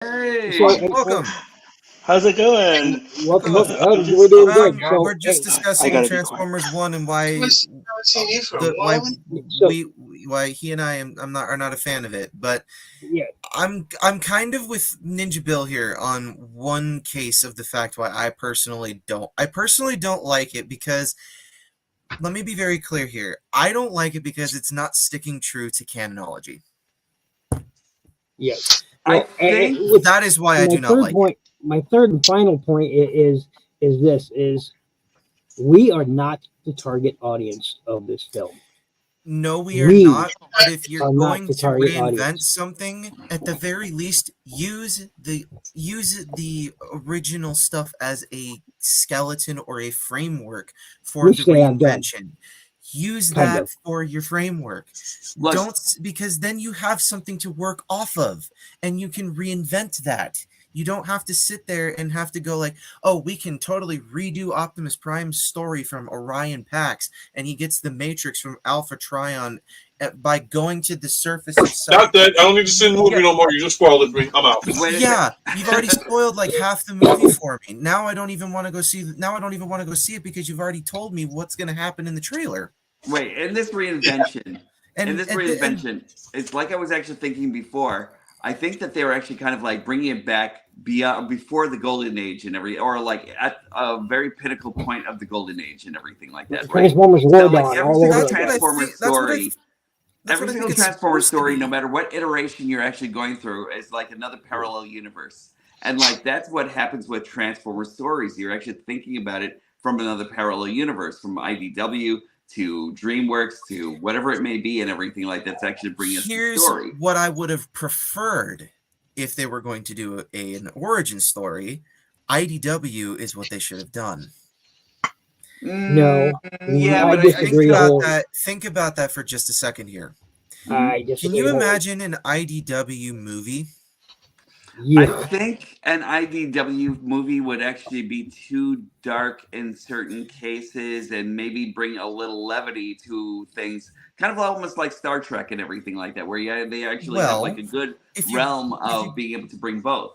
Hey, So, welcome. How's it going? welcome, Oh, welcome. We're doing good. we're So, just hey, I discussing gotta be quiet. Transformers One and why Seen you for a the why while. so why he and I am not are not a fan of it. But yeah, I'm kind of with Ninja Bill here on one case of the fact why I personally don't like it because let me be very clear here. I don't like it because it's not sticking true to canonology. yes. I Well, think with That is why I my do not third like it. point, my third and final point is this: is we are not the target audience of this film. No, we are We not. But if you're are not going the to target reinvent audience. something, at the very least, use the original stuff as a skeleton or a framework for the Which they have done, reinvention. Use kind that of. for your framework. look. Because then you have something to work off of and you can reinvent that. You don't have to sit there and have to go like, oh, we can totally redo Optimus Prime's story from Orion Pax, and he gets the Matrix from Alpha Trion by going to the surface of Got Cybertron. that. I don't need to see the movie no more. You just spoiled it for me. I'm out. Wait a Yeah, sec. you've already spoiled like half the movie for me. Now I don't even want to go see. Now I don't even want to go see it because you've already told me what's going to happen in the trailer. Wait, in this reinvention, And it's like I was actually thinking before. I think that they were actually kind of like bringing it back beyond before the golden age and or like at a very pinnacle point of the golden age and everything like that, right? Transformers So War like Dawn every all single over that's what I again. Transformers think. story, That's what I think it's Transformers supposed to story, no be. matter what iteration you're actually going through, is like another parallel universe. And like that's what happens with Transformers stories. You're actually thinking about it from another parallel universe, from IDW to DreamWorks to whatever it may be, and everything like that's actually bringing us the Here's story. what I would have preferred if they were going to do an origin story. IDW is what they should have done. No, Yeah, I but Think disagree about wholly. that. Think about that for just a second here. I Can disagree you wholly. imagine an IDW movie? I Yeah, think an IDW movie would actually be too dark in certain cases and maybe bring a little levity to things, kind of almost like Star Trek and everything like that, where they actually have like Well, a good if you realm if you of being able to bring both.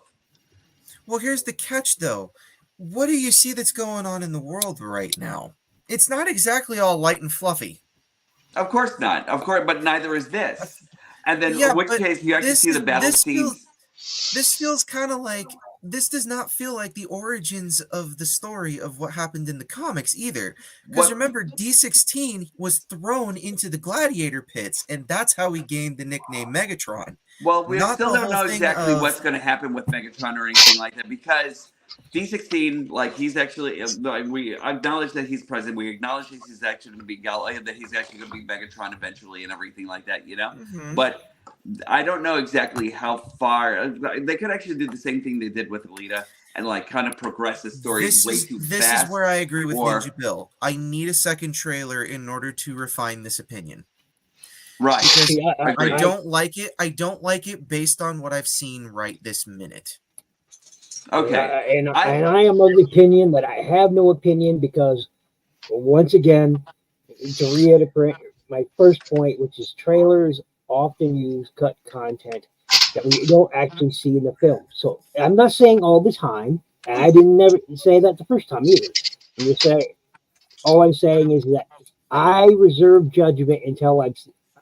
well, here's the catch though. What do you see that's going on in the world right now? It's not exactly all light and fluffy. Of course not. Of course, but neither is this. And then, Yeah, in which but case, you actually this see the is battle scenes. this feels kind of like this does not feel like the origins of the story of what happened in the comics either. Because What? remember, D16 was thrown into the gladiator pits, and that's how he gained the nickname Megatron. Well, we Not still the don't whole know thing exactly of what's going to happen with Megatron or anything like that because D16, like he's actually, like, we acknowledge that he's present. We acknowledge that he's actually going to be that he's actually going to be Megatron eventually and everything like that, you know. Mhm. But I don't know exactly how far they could actually do the same thing they did with Alita and like kind of progress the story way too This is fast. where I agree with Or Ninja Bill. I need a second trailer in order to refine this opinion. right, Because see, I agreed. don't like it. I don't like it based on what I've seen right this minute. Okay, and I I am of the opinion that I have no opinion because once again, to reiterate my first point, which is trailers often use cut content that we don't actually see in the film. So I'm not saying all the time, and I didn't never say that the first time either. I'm just saying all I'm saying is that I reserve judgment until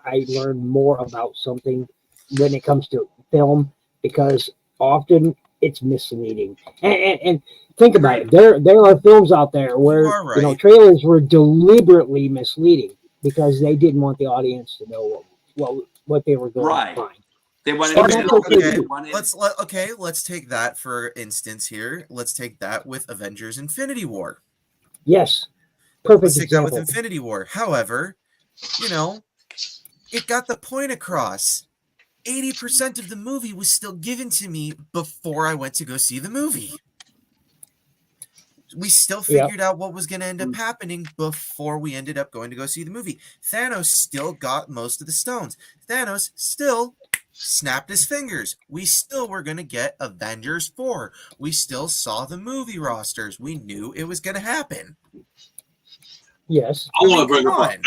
I learn more about something when it comes to film because often it's misleading. And think about it. agreed. There are films out there You where are right. trailers were deliberately misleading because they didn't want the audience to know what they were going to Right. find. They wanted And to that's build. okay Okay, too. let's take that for instance here. Let's take that with Avengers Infinity War. Yes, Let's perfect take that with example. Infinity War. However, it got the point across. 80% of the movie was still given to me before I went to go see the movie. We still Yep. figured out what was going to end up happening before we ended up going to go see the movie. Thanos still got most of the stones. Thanos still snapped his fingers. We still were going to get Avengers 4. We still saw the movie rosters. We knew it was going to happen. Yes. I want to bring come up. on.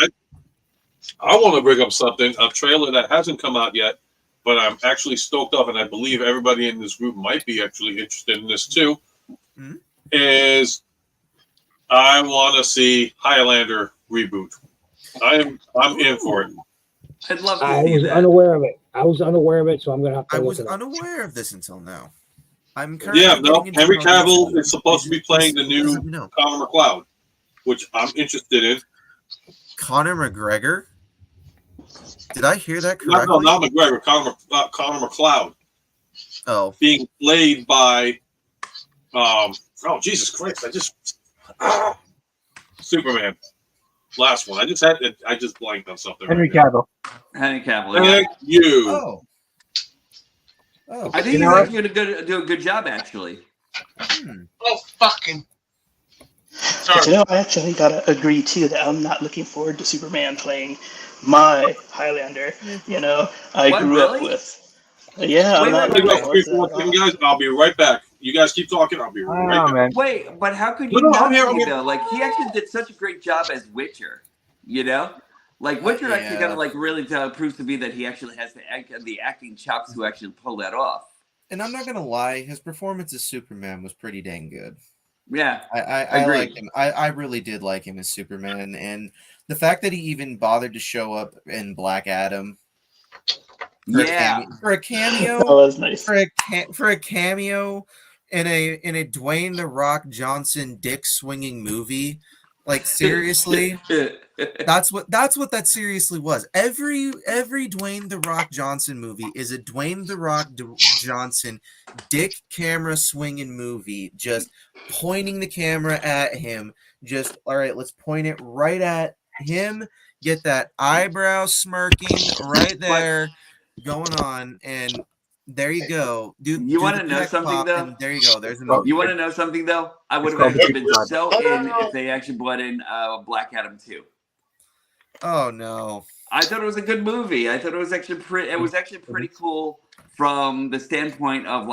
I want to bring up something. A trailer that hasn't come out yet, but I'm actually stoked up, and I believe everybody in this group might be actually interested in this too. Hmm? Is I want to see Highlander reboot. I'm in for it. I'd love to I see was that. unaware of it. I was unaware of it, so I'm gonna have to I look was it up. unaware of this until now. I'm currently Yeah, no, getting into Henry movies Cavill and is supposed to be playing the please let new me know. Connor McLeod, which I'm interested in. Conor McGregor. Did I hear that No, correctly? not McGregor. Connor McLeod Oh, being played by, oh Jesus Christ! Superman. Last one. I just blanked on something. Henry right Cavill. Henry Cavill. Yeah. Thank you. oh. I think You he's know what? actually going to do a good job, actually. Oh fucking. But Sorry. I actually gotta agree too that I'm not looking forward to Superman playing my Highlander. I What, grew up really? with. Yeah, I'm Wait, not wait, looking wait. forward to that at Speaking all. guys, I'll be right back. You guys keep talking. I'll be I don't right know, back. man. Wait, but how could No, you no, I'm not here, I'm be, here. though? Like, he actually did such a great job as Witcher, you know? Like, Witcher actually yeah. kind of, really proves to me that he actually has the acting chops to actually pull that off. And I'm not gonna lie, his performance as Superman was pretty dang good. Yeah. I Agreed. liked him. I really did like him as Superman, and the fact that he even bothered to show up in Black Adam Yeah. for a cameo That was nice. for a cameo in a Dwayne the Rock Johnson dick swinging movie. Like seriously, that's what that seriously was. Every Dwayne the Rock Johnson movie is a Dwayne the Rock Johnson dick camera swinging movie, just pointing the camera at him. Just all right, let's point it right at him. Get that eyebrow smirking right there going on, and there you go. You want the to know peck something, pop, though? and there you go. There's a Oh, movie. You want to know something, though? I would It's have called actually The been Deep so in if they actually brought in Black Adam 2. Oh no. I thought it was a good movie. I thought it was actually pretty cool from the standpoint of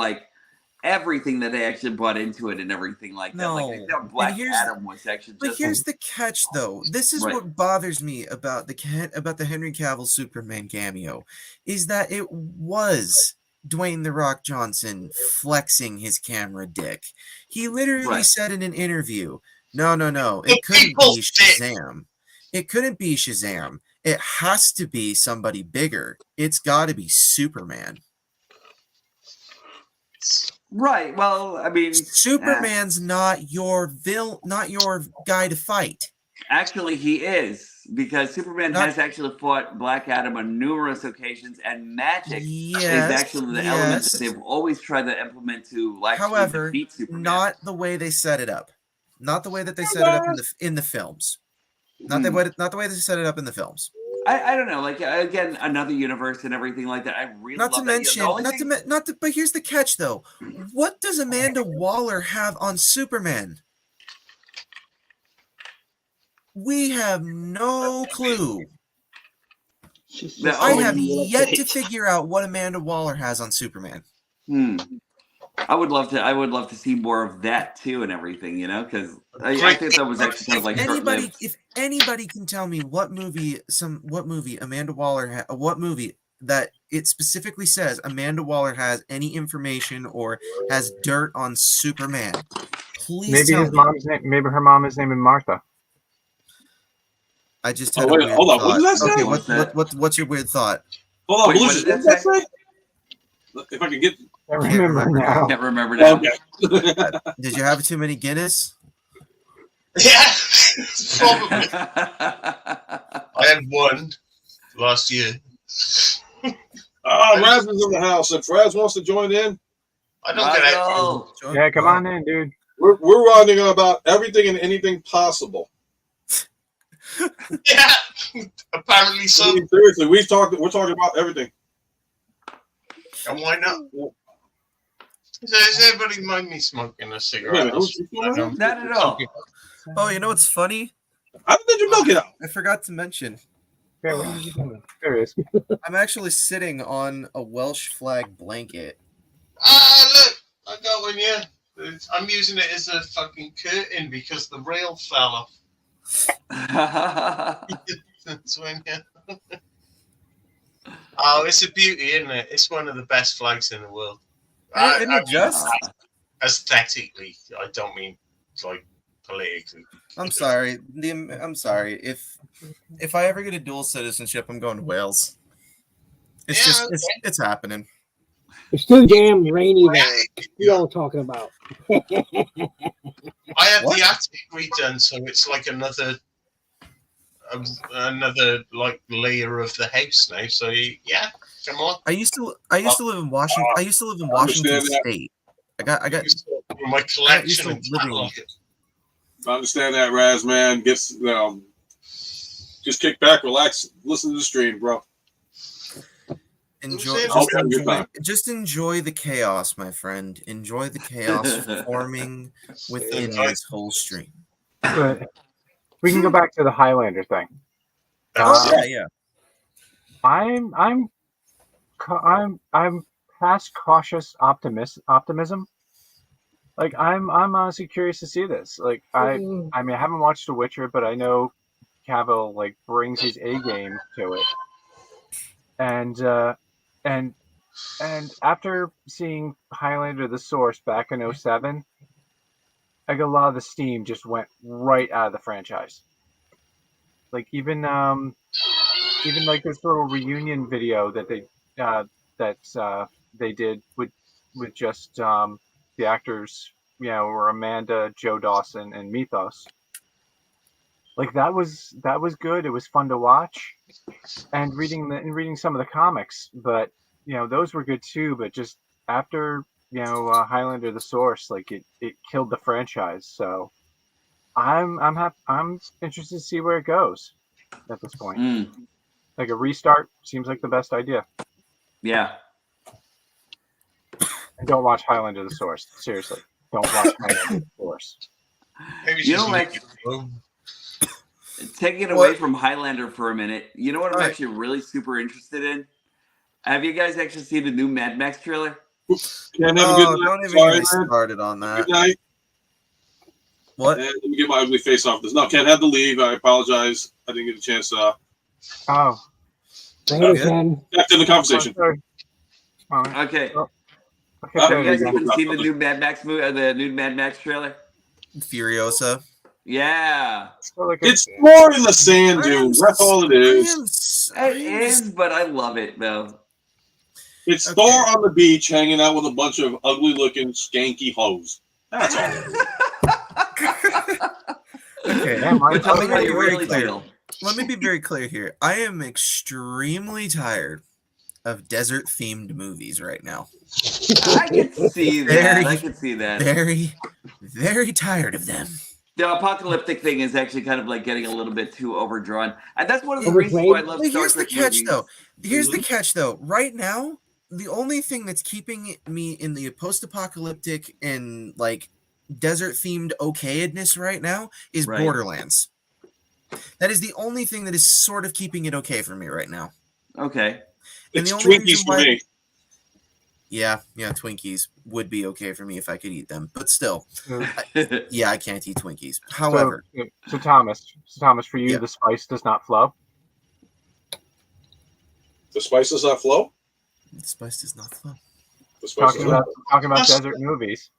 everything that they actually brought into it and everything like that. No. Like I thought And Black here's- Adam was actually But just here's the catch, though. This is Right. what bothers me about the Henry Cavill Superman cameo, is that it was Dwayne the Rock Johnson flexing his camera dick. He literally Right. said in an interview, "No, it couldn't be Shazam. It couldn't be Shazam. It has to be somebody bigger. It's got to be Superman. right. Well, I mean, Superman's not your guy to fight." actually, he is because Superman Not- has actually fought Black Adam on numerous occasions, and magic Yes, is actually the element yes. that they've always tried to implement to However, defeat Superman. not the way they set it up. Not the way that they set it up in the films. Not the way they set it up in the films. I don't know. Like again, another universe and everything like that. I really Not to love that. mention, The only thing- but here's the catch though. What does Amanda Waller have on Superman? We have no clue. She's Yeah, just I someone have you like to yet to hate. figure out what Amanda Waller has on Superman. I would love to see more of that too and everything, because I think that was actually kind of like short-lived. If anybody can tell me what movie Amanda Waller what movie that it specifically says Amanda Waller has any information or has dirt on Superman, please Maybe tell his me. mom's name. Maybe her mom is named Martha. I just had a wait, weird hold on. thought. What did that say? Okay, What's that? what's your weird thought? Hold on, Wait, what Lucius, did what that did that say? If I could get. I remember now. Can't remember now. Okay. Did you have too many Guinness? Yeah, probably. I had one last year. Raz is in the house. If Raz wants to join in, I don't get it. Russell. Yeah, come on in, dude. we're running about everything and anything possible. Yeah, apparently so. I mean, seriously, we're talking about everything. And why not? Does everybody mind me smoking a cigarette? Not at all. Oh, you know what's funny? How did you milk it out? I forgot to mention. Okay, what did you do? There it is. I'm actually sitting on a Welsh flag blanket. Ah, look, I got one here. I'm using it as a fucking curtain because the rail fell off. That's when, yeah. Oh, it's a beauty, isn't it? It's one of the best flags in the world. Isn't I it mean, just? aesthetically. I don't mean like politically. I'm sorry. I'm sorry. If I ever get a dual citizenship, I'm going to Wales. It's Yeah, just okay. it's happening. It's too damn rainy there. Yeah. You all talking about? I had What? the attic redone, so it's like another like layer of the house now. So yeah, come on. I used to live in Washington. I used to live in Washington understand that. State. I got My used collection to and living- catalog. I understand that, Raz, man. Just kick back, relax, listen to the stream, bro. enjoy I'll just have a good enjoy, time. just enjoy the chaos, my friend. Enjoy the chaos forming within this whole stream. But we can go back to the Highlander thing. Oh yeah. I'm past cautious optimism. Like I'm honestly curious to see this. Like I mean I haven't watched The Witcher, but I know Cavill like brings his A game to it. And after seeing Highlander the Source back in 07, like a lot of the steam just went right out of the franchise. Like even like this little reunion video that they did with just the actors, were Amanda, Joe Dawson, and Mythos. Like that was good. It was fun to watch, and reading some of the comics. But those were good too. But just after Highlander the Source, like it killed the franchise. So I'm interested to see where it goes at this point. Like a restart seems like the best idea. Yeah. And don't watch Highlander the Source. Seriously, don't watch Highlander the Source. Maybe You just know, leave like, it alone. taking it What? away from Highlander for a minute, you know what I'm Alright. actually really super interested in? Have you guys actually seen the new Mad Max trailer? Can't have a good night. Don't even Sorry, get me man. started on that. Good night. What? And let me get my ugly face off this. No, Ken had to leave. I apologize. I didn't get a chance. Oh, Later, good. Ken. Back to the conversation. sorry. Okay, Okay. okay, Have there you guys we go. even seen the new Mad Max movie, the new Mad Max trailer? Furiosa. Yeah. So, like, It's more in the sand dunes. That's all it is. It is, but I love it though. It's Okay. Thor on the beach hanging out with a bunch of ugly-looking, skanky hoes. That's all. Okay. Yeah, But tell me Let how me be you very really clear. feel. Let me be very clear here. I am extremely tired of desert-themed movies right now. I can see that. Very, I can see that. Very, very tired of them. The apocalyptic thing is actually kind of like getting a little bit too overdrawn. And that's one of the Overplayed? reasons why I love But Star here's the Trek catch, movies. though. Here's the catch, though. Right now, the only thing that's keeping me in the post-apocalyptic and like desert-themed okayedness right now is Right. Borderlands. That is the only thing that is sort of keeping it okay for me right now. Okay. And It's the only Twinkies reason for why- me. Yeah, Twinkies would be okay for me if I could eat them, but still, So, yeah, I can't eat Twinkies. However, so Thomas, for you, Yeah. the spice does not flow. The spices that flow. the spice does not flow. The spices Talking about desert movies.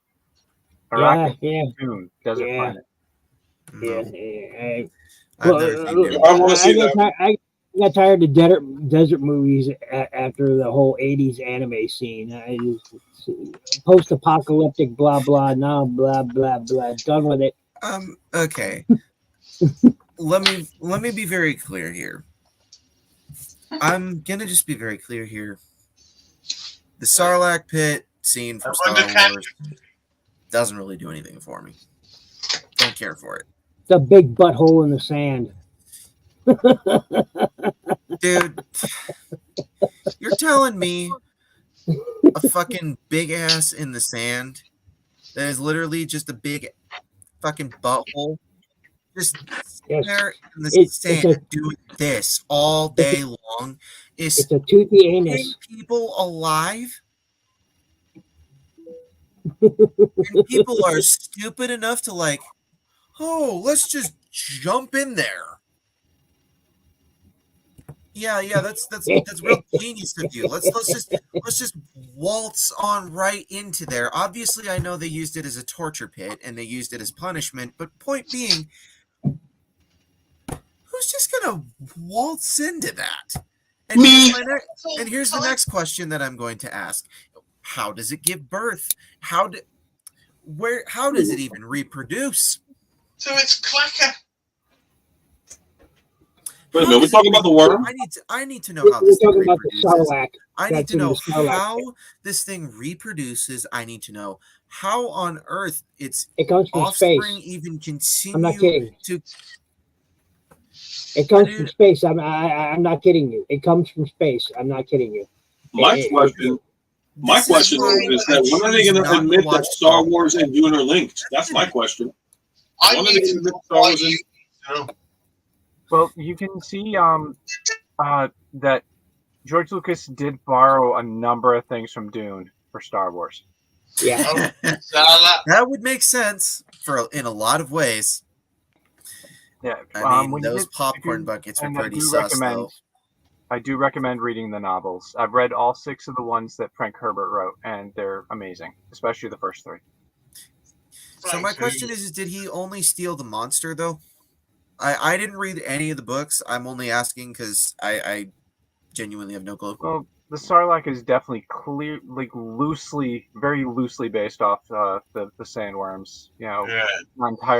Yeah, Arrakis, yeah, Dune, Desert Yeah. Planet. yeah. No, yeah. I've never seen Dune. I wanna see that. I got tired of desert movies after the whole '80s anime scene. I just post-apocalyptic, blah blah, now blah blah blah. Done with it. Okay. let me be very clear here. I'm gonna just be very clear here. The Sarlacc pit scene from Star Wars doesn't really do anything for me. Don't care for it. The big butthole in the sand. Dude, you're telling me a fucking big ass in the sand that is literally just a big fucking butthole just Yes. there in the It's sand doing this all day long is It's a toothy keeping anus. people alive? And people are stupid enough to like, oh, let's just jump in there. Yeah, that's real genius of you. Let's just waltz on right into there. Obviously, I know they used it as a torture pit and they used it as punishment, but point being, who's just gonna waltz into that? And Me. here's the next question that I'm going to ask: how does it give birth? How does it even reproduce? So it's clacker. Wait a minute, we're talking about the worm? I need to know how We're this thing talking about the reproduces. sarlacc. I need That's to in the know sarlacc how pit. this thing reproduces. I need to know how on earth its It comes from offspring space. even I'm not continue kidding. to. It comes from Dude, space. I'm not kidding you. It comes from space. I'm not kidding you. My It- question this is why is I that when are they choose going to not to admit watch that Star Wars and Dune are linked? That's my question. I When are they need going to to admit know Star why Wars and you know. Well, you can see that George Lucas did borrow a number of things from Dune for Star Wars. Yeah. Oh, Sarlacc. that would make sense in a lot of ways. Yeah, I mean, when you those get- popcorn you- buckets are and pretty sus, though. I do recommend reading the novels. I've read all 6 of the ones that Frank Herbert wrote, and they're amazing, especially the first 3. So my question is did he only steal the monster, though? I didn't read any of the books. I'm only asking because I genuinely have no clue. Well, the Sarlacc is definitely very loosely based off the sandworms. You know, Yeah,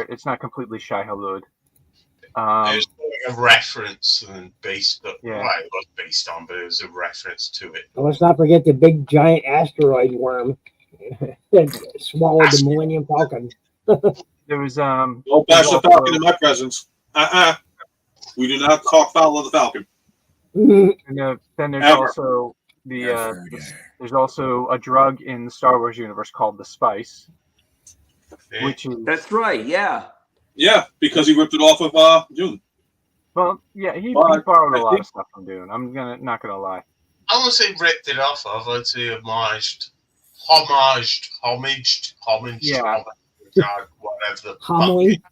it's not completely Shai-Hulud. it's like a reference and based on, Yeah. well, it was based on, but it was a reference to it. And let's not forget the big giant asteroid worm that swallowed the Millennium Falcon. There was Don't bash the Falcon in my presence. We do not talk foul of the Falcon. and then there's Ever. also there's also a drug in the Star Wars universe called the Spice, Yeah. which is That's right. Yeah. Yeah, because he ripped it off of Dune. well, yeah, he But borrowed I a lot think- of stuff from Dune. I'm not gonna lie. I won't say ripped it off of, I'd say homaged, Yeah. God, whatever the Homily.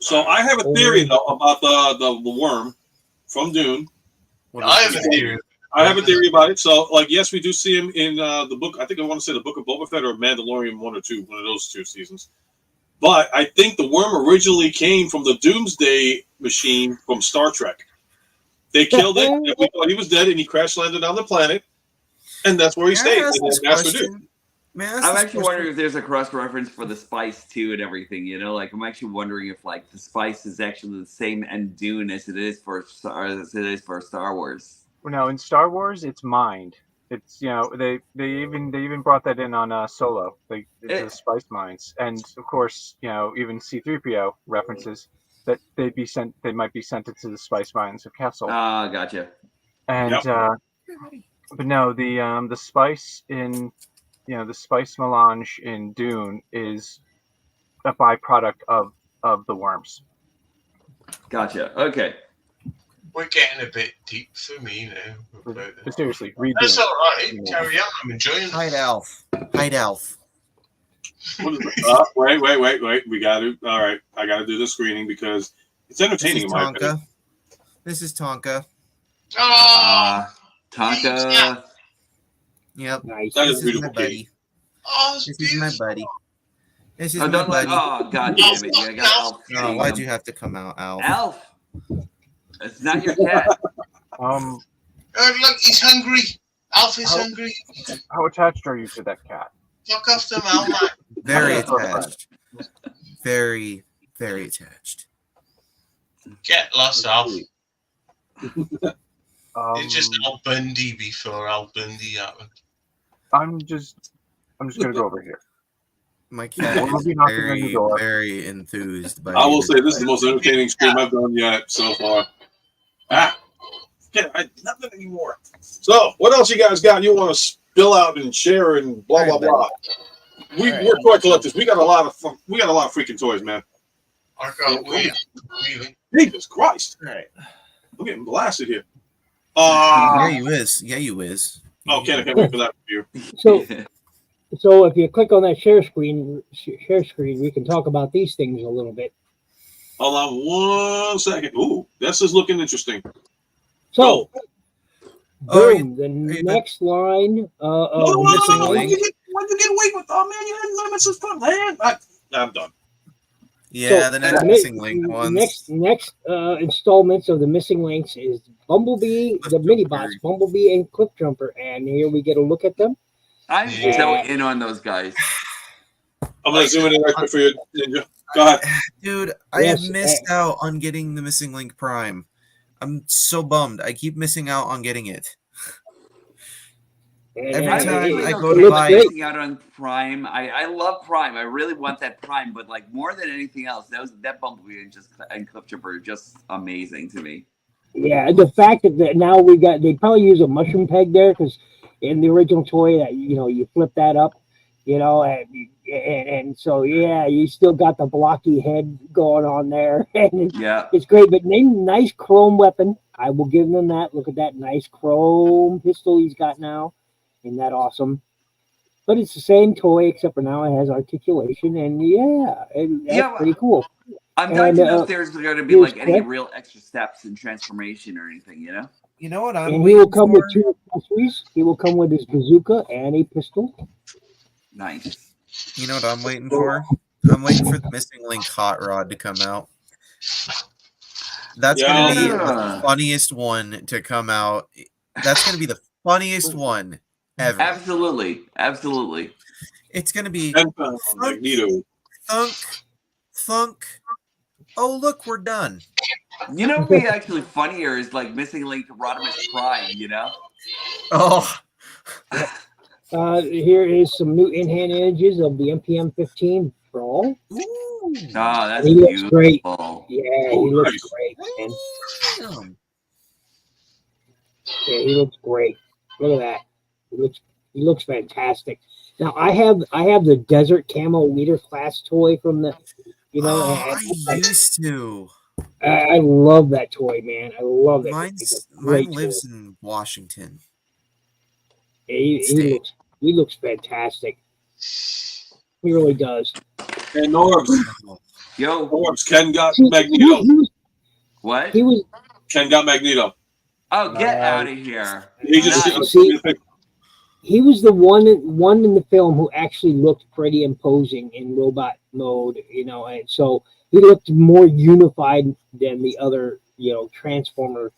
So I have a theory though about the worm from Dune. I have a theory. I have a theory about it. So, like, yes, we do see him in the book. I think I want to say the Book of Boba Fett or Mandalorian 1 or 2, one of those 2 seasons. But I think the worm originally came from the Doomsday machine from Star Trek. They killed it, and we thought he was dead, and he crash landed on the planet, and that's where he stayed. And then Master Duke. I'm actually wondering if there's a cross reference for the spice too and everything. You know, like I'm actually wondering if like the spice is actually the same in Dune as it is for Star Wars. No, in Star Wars, it's mind. It's they even brought that in on Solo. The spice mines, and of course even C-3PO references that they might be sent into the spice mines of Kessel. Ah, gotcha. And but no, the spice in the spice melange in Dune is a byproduct of the worms. Gotcha. Okay. We're getting a bit deep for me now. But seriously, read That's Dune. all right. Carry on. I'm enjoying it. Hide Alf. Hide Alf. What is it? Wait. We got to. All right. I got to do the screening because it's entertaining in my opinion. This is Tonka. Oh, Tonka. Yep. Nice. That This is is beautiful my buddy. oh, it's This is my beautiful. buddy. This is Oh, my don't let. buddy. Oh, god damn it! I got Alf. Oh, why'd you have to come out, Alf? Alf. It's not your cat. Oh, look, he's hungry. Alf is hungry. How attached are you to that cat? Fuck off the mouth, man. Very Yeah. attached. Very, very attached. Get lost, Alf. It's just Um, Al Bundy before Al Bundy happened. I'm just gonna go over here. My cat We'll is be knocking on your very, door. very enthused by I will your- say this is the most entertaining stream I've done yet so far. Nothing anymore. So, what else you guys got? You want to spill out and share and blah blah blah? We're toy collectors. We got a lot of freaking toys, man. I got weird. Really. Jesus Christ! All right. I'm getting blasted here. Yeah, you is. Yeah, you is. Oh, can't wait for that review. So if you click on that share screen, we can talk about these things a little bit. Hold on 1 second. Ooh, this is looking interesting. So, Oh, boom, the next line of No, Missing Missing Link. Link. Why'd you get away with? Oh man, you didn't miss his fun, man. I'm done. Yeah, So, the next the Missing Link ones. next installments of the Missing Links is Bumblebee, the mini bots, Bumblebee and Cliffjumper, and here we get a look at them. I'm so in on those guys. I'm gonna zoom in right quick for you, Ninja. Go ahead. Dude, I have missed out on getting the Missing Link Prime. I'm so bummed. I keep missing out on getting it. Every I'm time actually I okay go to with buy missing out on Prime. I love Prime. I really want that Prime, but like more than anything else, that Bumblebee and Cliffjumper are just amazing to me. Yeah, the fact that now they probably use a mushroom peg there because in the original toy that you flip that up, and so yeah, you still got the blocky head going on there, and Yeah. it's great. But nice chrome weapon, I will give them that. Look at that nice chrome pistol he's got now, isn't that awesome? But it's the same toy except for now it has articulation, and that's pretty cool. I'm dying to know if there's going to be here's like any Cliff. real extra steps in transformation or anything, you know? You know what I'm And he waiting will come for? with 2 accessories. He will come with his bazooka and a pistol. Nice. You know what I'm waiting for? I'm waiting for the Missing Link Hot Rod to come out. That's going to be the funniest one to come out. That's going to be the funniest one ever. Absolutely. Absolutely. It's going to be Magneto. thunk, thunk. Oh, look, we're done. You know what would be actually funnier is like Missing Link Rodimus Prime, you know? Oh. Here is some new in-hand images of the MPM 15 Brawl. Oh, that's he looks beautiful. great. Yeah, he looks great, man. Yeah, he looks great. Look at that. He looks fantastic. Now I have the Desert Camo Leader class toy from the I used to. I love that toy, man. I love it. Mine lives in Washington. He looks fantastic. He really does. And Norbs. Yo. Norbs, Ken got Magneto. What? Ken got Magneto. Oh, get out of here. He just he was the one in the film who actually looked pretty imposing in robot mode, and so he looked more unified than the other, Transformer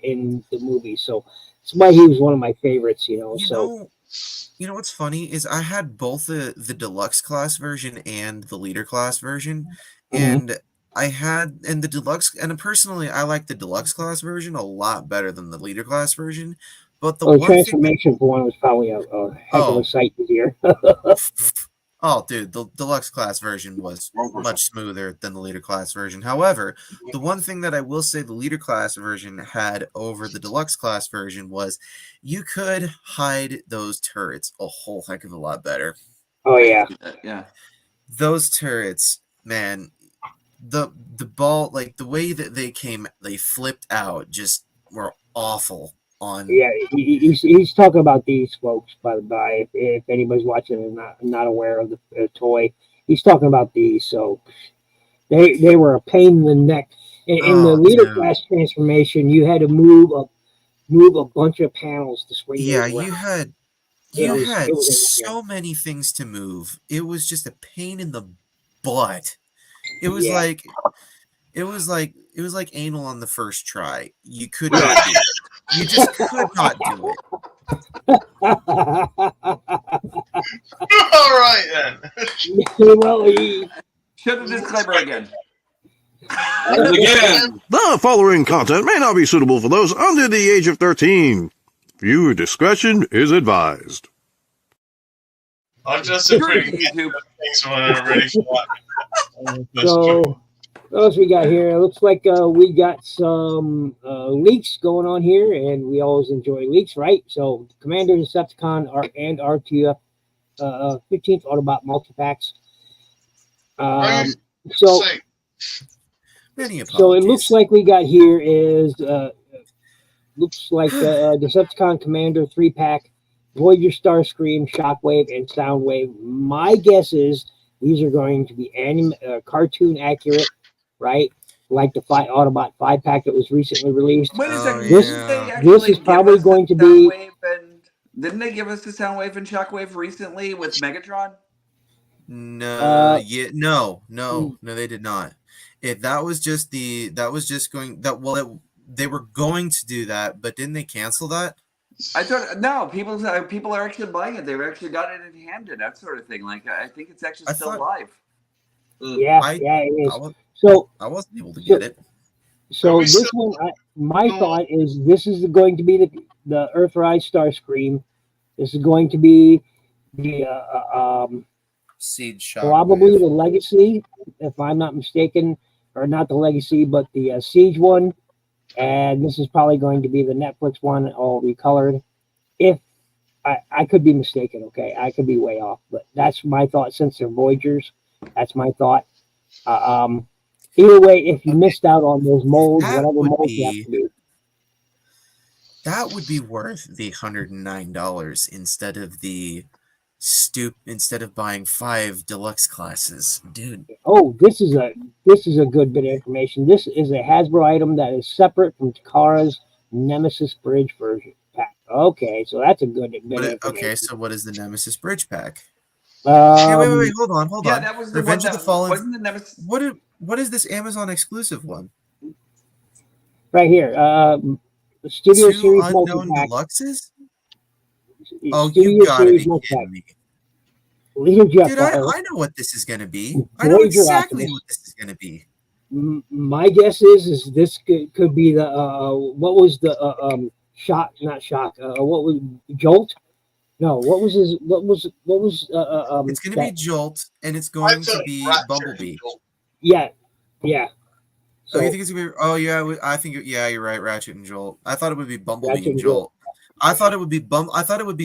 in the movie. So that's why he was one of my favorites, You know what's funny is I had both the deluxe class version and the leader class version, and the deluxe, and personally I like the deluxe class version a lot better than the leader class version. But the transformation for one was probably a heck of a sight to hear. Oh, dude, the deluxe class version was much smoother than the leader class version. However, the one thing that I will say the leader class version had over the deluxe class version was you could hide those turrets a whole heck of a lot better. Oh, yeah. Yeah. Those turrets, man, the ball, like the way that they flipped out just were awful. Yeah, he's talking about these folks, by the by. If anybody's watching and not aware of the toy, he's talking about these. So they were a pain in the neck. In the leader class transformation, you had to move a bunch of panels to swing. Yeah, you had so many things to move. It was just a pain in the butt. It was like anal on the first try. You could not do it. You just could not do it. All right then. Well, show the disclaimer again. The following content may not be suitable for those under the age of 13. Viewer discretion is advised. I'm just a pretty good things when I'm ready for that. So, what else we got here? It looks like we got some leaks going on here, and we always enjoy leaks, right? So, Commander Decepticon and RTF 15th Autobot multi-packs. So it looks like we got here is looks like Decepticon Commander 3-pack, Voyager Starscream, Shockwave, and Soundwave. My guess is these are going to be cartoon accurate, right? like the Autobot 5-pack that was recently released. What is that? Oh, This- Didn't they yeah. actually This is give probably us going the to be- Soundwave and didn't they give us the Soundwave and Shockwave recently with Megatron? No, Uh, no, they did not. That was just they were going to do that, but didn't they cancel that? I thought no. People are actually buying it. They've actually got it in hand and that sort of thing. Like I think it's actually I still thought- live. yeah, I- it is. I So wasn't able to get it. So we this still- one, my no. thought is this is going to be the Earthrise Starscream. This is going to be the Siege Shockwave. probably the Legacy, if I'm not mistaken, or not the Legacy, but the Siege one. And this is probably going to be the Netflix one, all recolored. If I could be mistaken, okay, I could be way off, but that's my thought. Since they're Voyagers, that's my thought. Either way, if you missed out on those molds, That whatever would molds you have be- to do. That would be worth the $109 instead of buying 5 deluxe classes, dude. Oh, this is a good bit of information. This is a Hasbro item that is separate from Takara's Nemesis Bridge version pack. Okay, so that's a good bit of information. Okay, so what is the Nemesis Bridge pack? Um, Wait, hold on. Yeah, that was the Revenge one of the Fallen. wasn't the Nemesis. What is this Amazon exclusive one? right here. Studio 2 Series unknown multi-pack. deluxes? Oh, Studio you gotta Series be multi-pack. kidding me. Leader Jet Dude, I Fighter. know what this is gonna be. I know Voyager exactly Optimus. what this is gonna be. My guess is this could be the what was the shock? Not shock. What was Jolt? No, what was his? What was It's gonna be Jolt, and it's going to be Bumblebee. Yeah. So you think it's gonna be? Oh yeah, I think you're right. Ratchet and Jolt. I thought it would be Bumblebee Ratchet and and Jolt. I thought it would be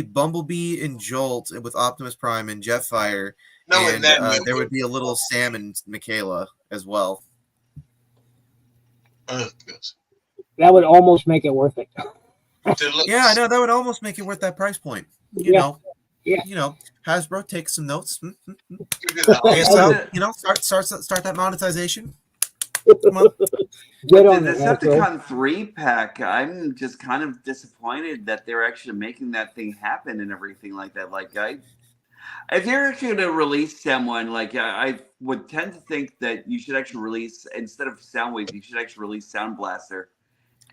Bumblebee and Jolt with Optimus Prime and Jetfire, No, and and then there would be a little Sam and Michaela as well. God. that would almost make it worth it. Deluxe. Yeah, I know that would almost make it worth that price point. You Yeah. know, Yeah. You know, Hasbro, take some notes. Look at that. Okay, Oh, so start that monetization. Get on The it, Hasbro. Decepticon 3 pack, I'm just kind of disappointed that they're actually making that thing happen and everything like that. Like, if you're actually going to release someone, like, I would tend to think that you should actually release, instead of Soundwave, you should actually release Sound Blaster.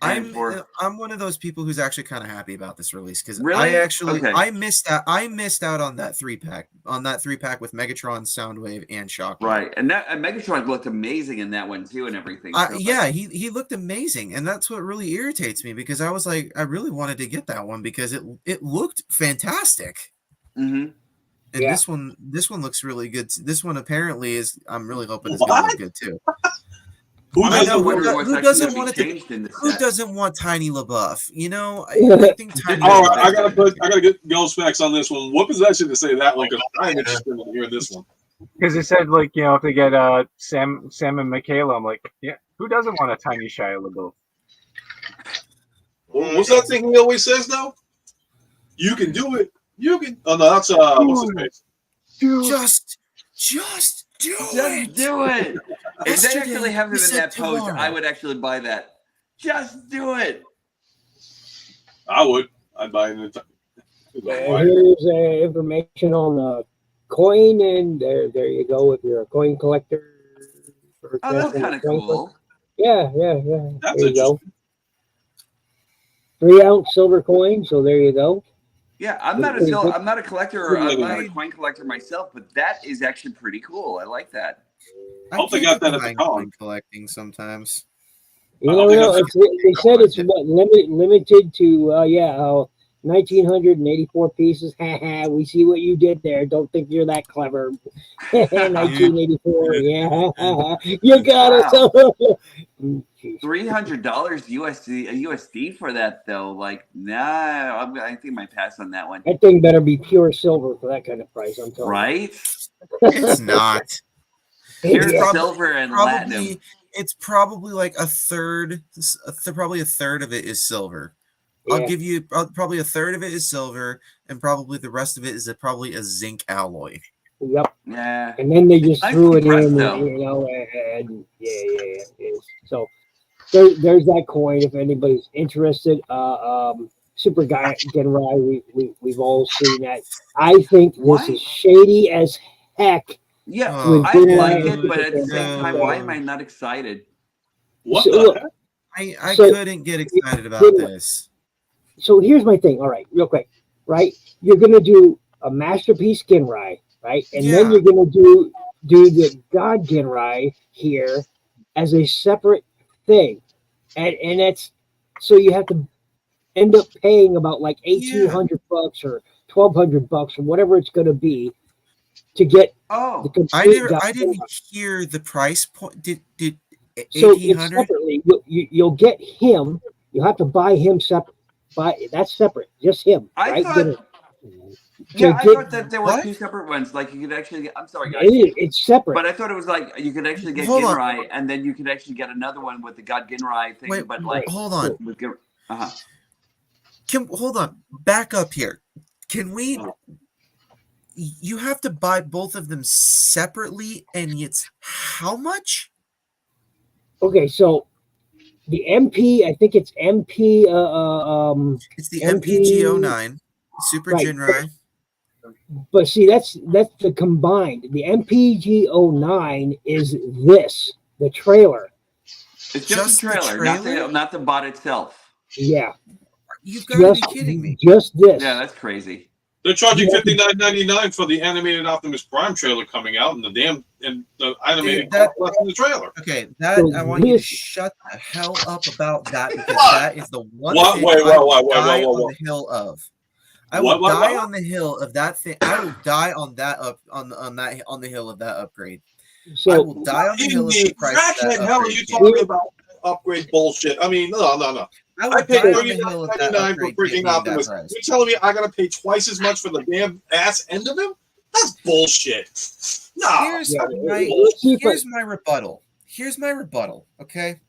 And I'm one of those people who's actually kind of happy about this release because Really? Okay. I missed out on that 3-pack with Megatron, Soundwave, and Shockwave. Right, and Megatron looked amazing in that one too, and everything. So, Yeah, he looked amazing, and that's what really irritates me because I was like, I really wanted to get that one because it looked fantastic. Mm-hmm. And Yeah. this one looks really good. This one apparently is. I'm really hoping it's gonna look good too. Who I know, doesn't? who doesn't want Tiny LaBeouf? You know, I think Tiny. All LaBeouf right, I gotta get Go specs on this one. What possession to say that one? Because I'm interested in hearing this one. Because it said, like, if they get Sam and Michaela, I'm like, yeah, who doesn't want a tiny Shia LaBeouf? What's that thing he always says though? You can do it. You can. Oh no, that's what's his face? Just do Just it. do it. If they Yesterday, actually have we him in said that pose, tomorrow. I would actually buy that. Just do it. I would. I'd buy it. Here's information on the coin, and there you go. If you're a coin collector. Oh, that's kind of cool. Yeah. That's There you go. interesting. 3-ounce silver coin. So there you go. Yeah, I'm not a collector, or I'm not a coin collector myself, but that is actually pretty cool. I like that. I hope they can't got that get at the behind con. coin collecting sometimes. You I never don't know. think They said it's what limited to 1,984 pieces. We see what you did there. Don't think you're that clever. 1984. Yeah, you got it. $300 USD for that though. Like, nah, I think I might pass on that one. That thing better be pure silver for that kind of price. I'm telling Right? It's not. you. Pure Yeah. silver and platinum. It's probably like a third. Probably a third of it is silver. I'll Yeah. give you probably a third of it is silver, and probably the rest of it is probably a zinc alloy. Yep. Yeah. And then they just Nice threw it compressed, in, though. and yeah. So there's that coin if anybody's interested. Super Guy Genrai, we've all seen that. I think this Why? is shady as heck. Yeah, Oh, I like it, but at the same time, why am I not excited? What So, the look, heck? I So- couldn't get excited about this. So here's my thing. All right, real quick, right? You're gonna do a masterpiece Genrai, right? And then Yeah. you're gonna do the God Genrai here as a separate thing, and that's so you have to end up paying about like $1,800 or $1,200 or whatever it's gonna be to get the Oh, complete God I didn't Genrai. hear the price point. Did So it's 1,800? separately. You'll get him. You'll have to buy him separate. That's separate. Just him, I right? thought. To Yeah, I get thought that there were What? two separate ones. Like you could actually get. I'm sorry, guys, it's separate. but I thought it was like you could actually get Hold on. Ginrai, and then you could actually get another one with the God Ginrai thing. Wait, But like, hold on. with uh-huh. Hold on. Back up here. Can we? You have to buy both of them separately, and it's how much? Okay, so the MP, I think it's MP. It's the MP MPG09 Super right. Jinrai. But see, that's the combined. The MPG09 is this the trailer. It's Just just the a trailer, trailer? not the bot itself. Yeah, You've got to be just kidding me. just this. Yeah, that's crazy. They're charging Yeah. $59.99 for the animated Optimus Prime trailer coming out, and the animated Dude, that- left in the trailer. Okay, that So I want you to this- shut the hell up about that because that is the one What? thing Wait, I will wait, die wait. on the hill of. I What, will what, die what? on the hill of that thing. I will die on that on the hill of that upgrade. I So will die on the In hill of the the price of that crackhead hell are upgrade you kit. talking about upgrade bullshit? I mean, no. I I will paid die on the hill of that $39.99 for upgrade kit freaking being that Optimus. price. You're telling me I gotta pay twice as much for the damn ass end of him? That's bullshit. No. Here's yeah, my let's see if I- here's my rebuttal. Here's my rebuttal. Okay.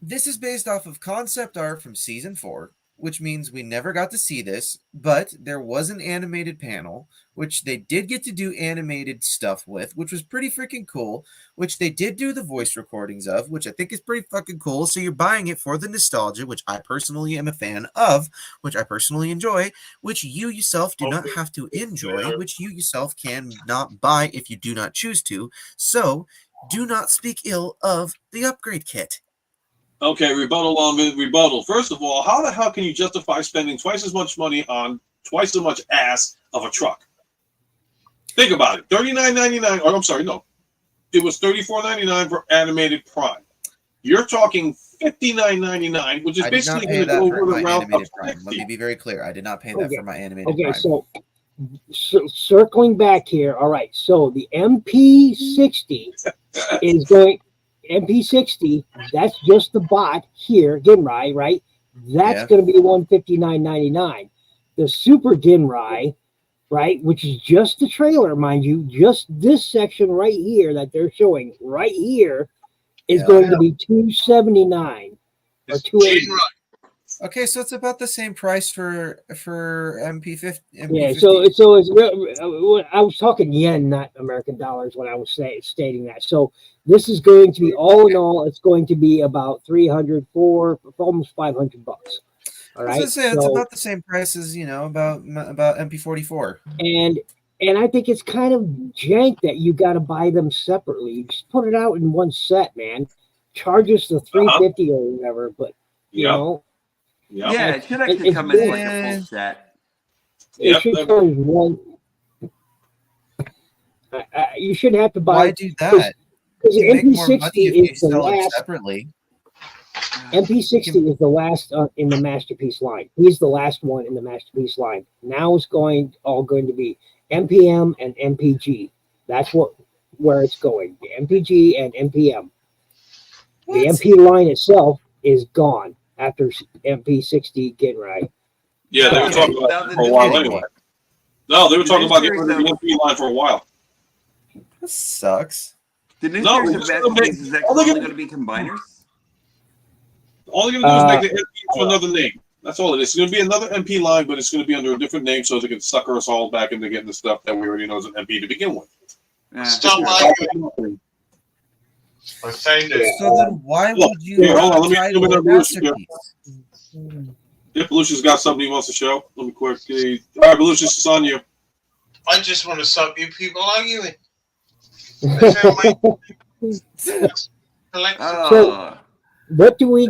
This is based off of concept art from season 4, which means we never got to see this, but there was an animated panel, which they did get to do animated stuff with, which was pretty freaking cool, which they did do the voice recordings of, which I think is pretty fucking cool. So you're buying it for the nostalgia, which I personally am a fan of, which I personally enjoy, which you yourself do not have to enjoy, which you yourself can not buy if you do not choose to. So do not speak ill of the upgrade kit. Okay, rebuttal on rebuttal. First of all, how the hell can you justify spending twice as much money on twice as much ass of a truck? Think about it. $39.99, or I'm sorry, no. It was $34.99 for animated Prime. You're talking $59.99, which is I did not basically pay going to that go for over my the round animated of Prime. Let me 60. be very clear. I did not pay that Okay. for my animated Okay, Prime. so circling back here. All right, so the MP60 is going. MP60. That's just the bot here, Ginrai, right? That's Yeah. going to be $159.99. The Super Ginrai, right, which is just the trailer, mind you, just this section right here that they're showing right here is Yeah. going to be $279 or It's $280. Okay, so it's about the same price for MP50. Yeah, so it's real. I was talking yen, not American dollars, when I was stating that. So this is going to be all in all, it's going to be about 300, almost $500. All I was right, gonna say it's so about the same price as about MP44. and I think it's kind of jank that you got to buy them separately. You just put it out in one set, man. Charge us the $350 or whatever, but you know. Yep. Yeah, it should actually come as like a full set. It should come as one. You shouldn't have to buy. Why do that? Because the You make more money if you MP60 is the sell it last. separately. MP60 is the last in the masterpiece line. He's the last one in the masterpiece line. Now it's all going to be MPM and MPG. That's where it's going. The MPG and MPM. What? The MP line itself is gone after MP60 Ginrai. Yeah, they were talking about that for a while anyway. No, they were talking about getting rid of the MP line for a while. This sucks. The new No, series of it's masterpieces is actually all they're only gonna- going to be combiners. All they're going to do is make the MP to another name. That's all it is. It's going to be another MP line, but it's going to be under a different name so they can sucker us all back into getting the stuff that we already know is an MP to begin with. Yeah. Stop arguing. I found it. So then why Look, would you here, hold on, let me title zoom in it on Belushi here. masterpiece? If Belushi's got something he wants to show, let me quickly. All right, Belushi, it's on you. I just want to stop you people arguing. I found my collection. Oh, What do we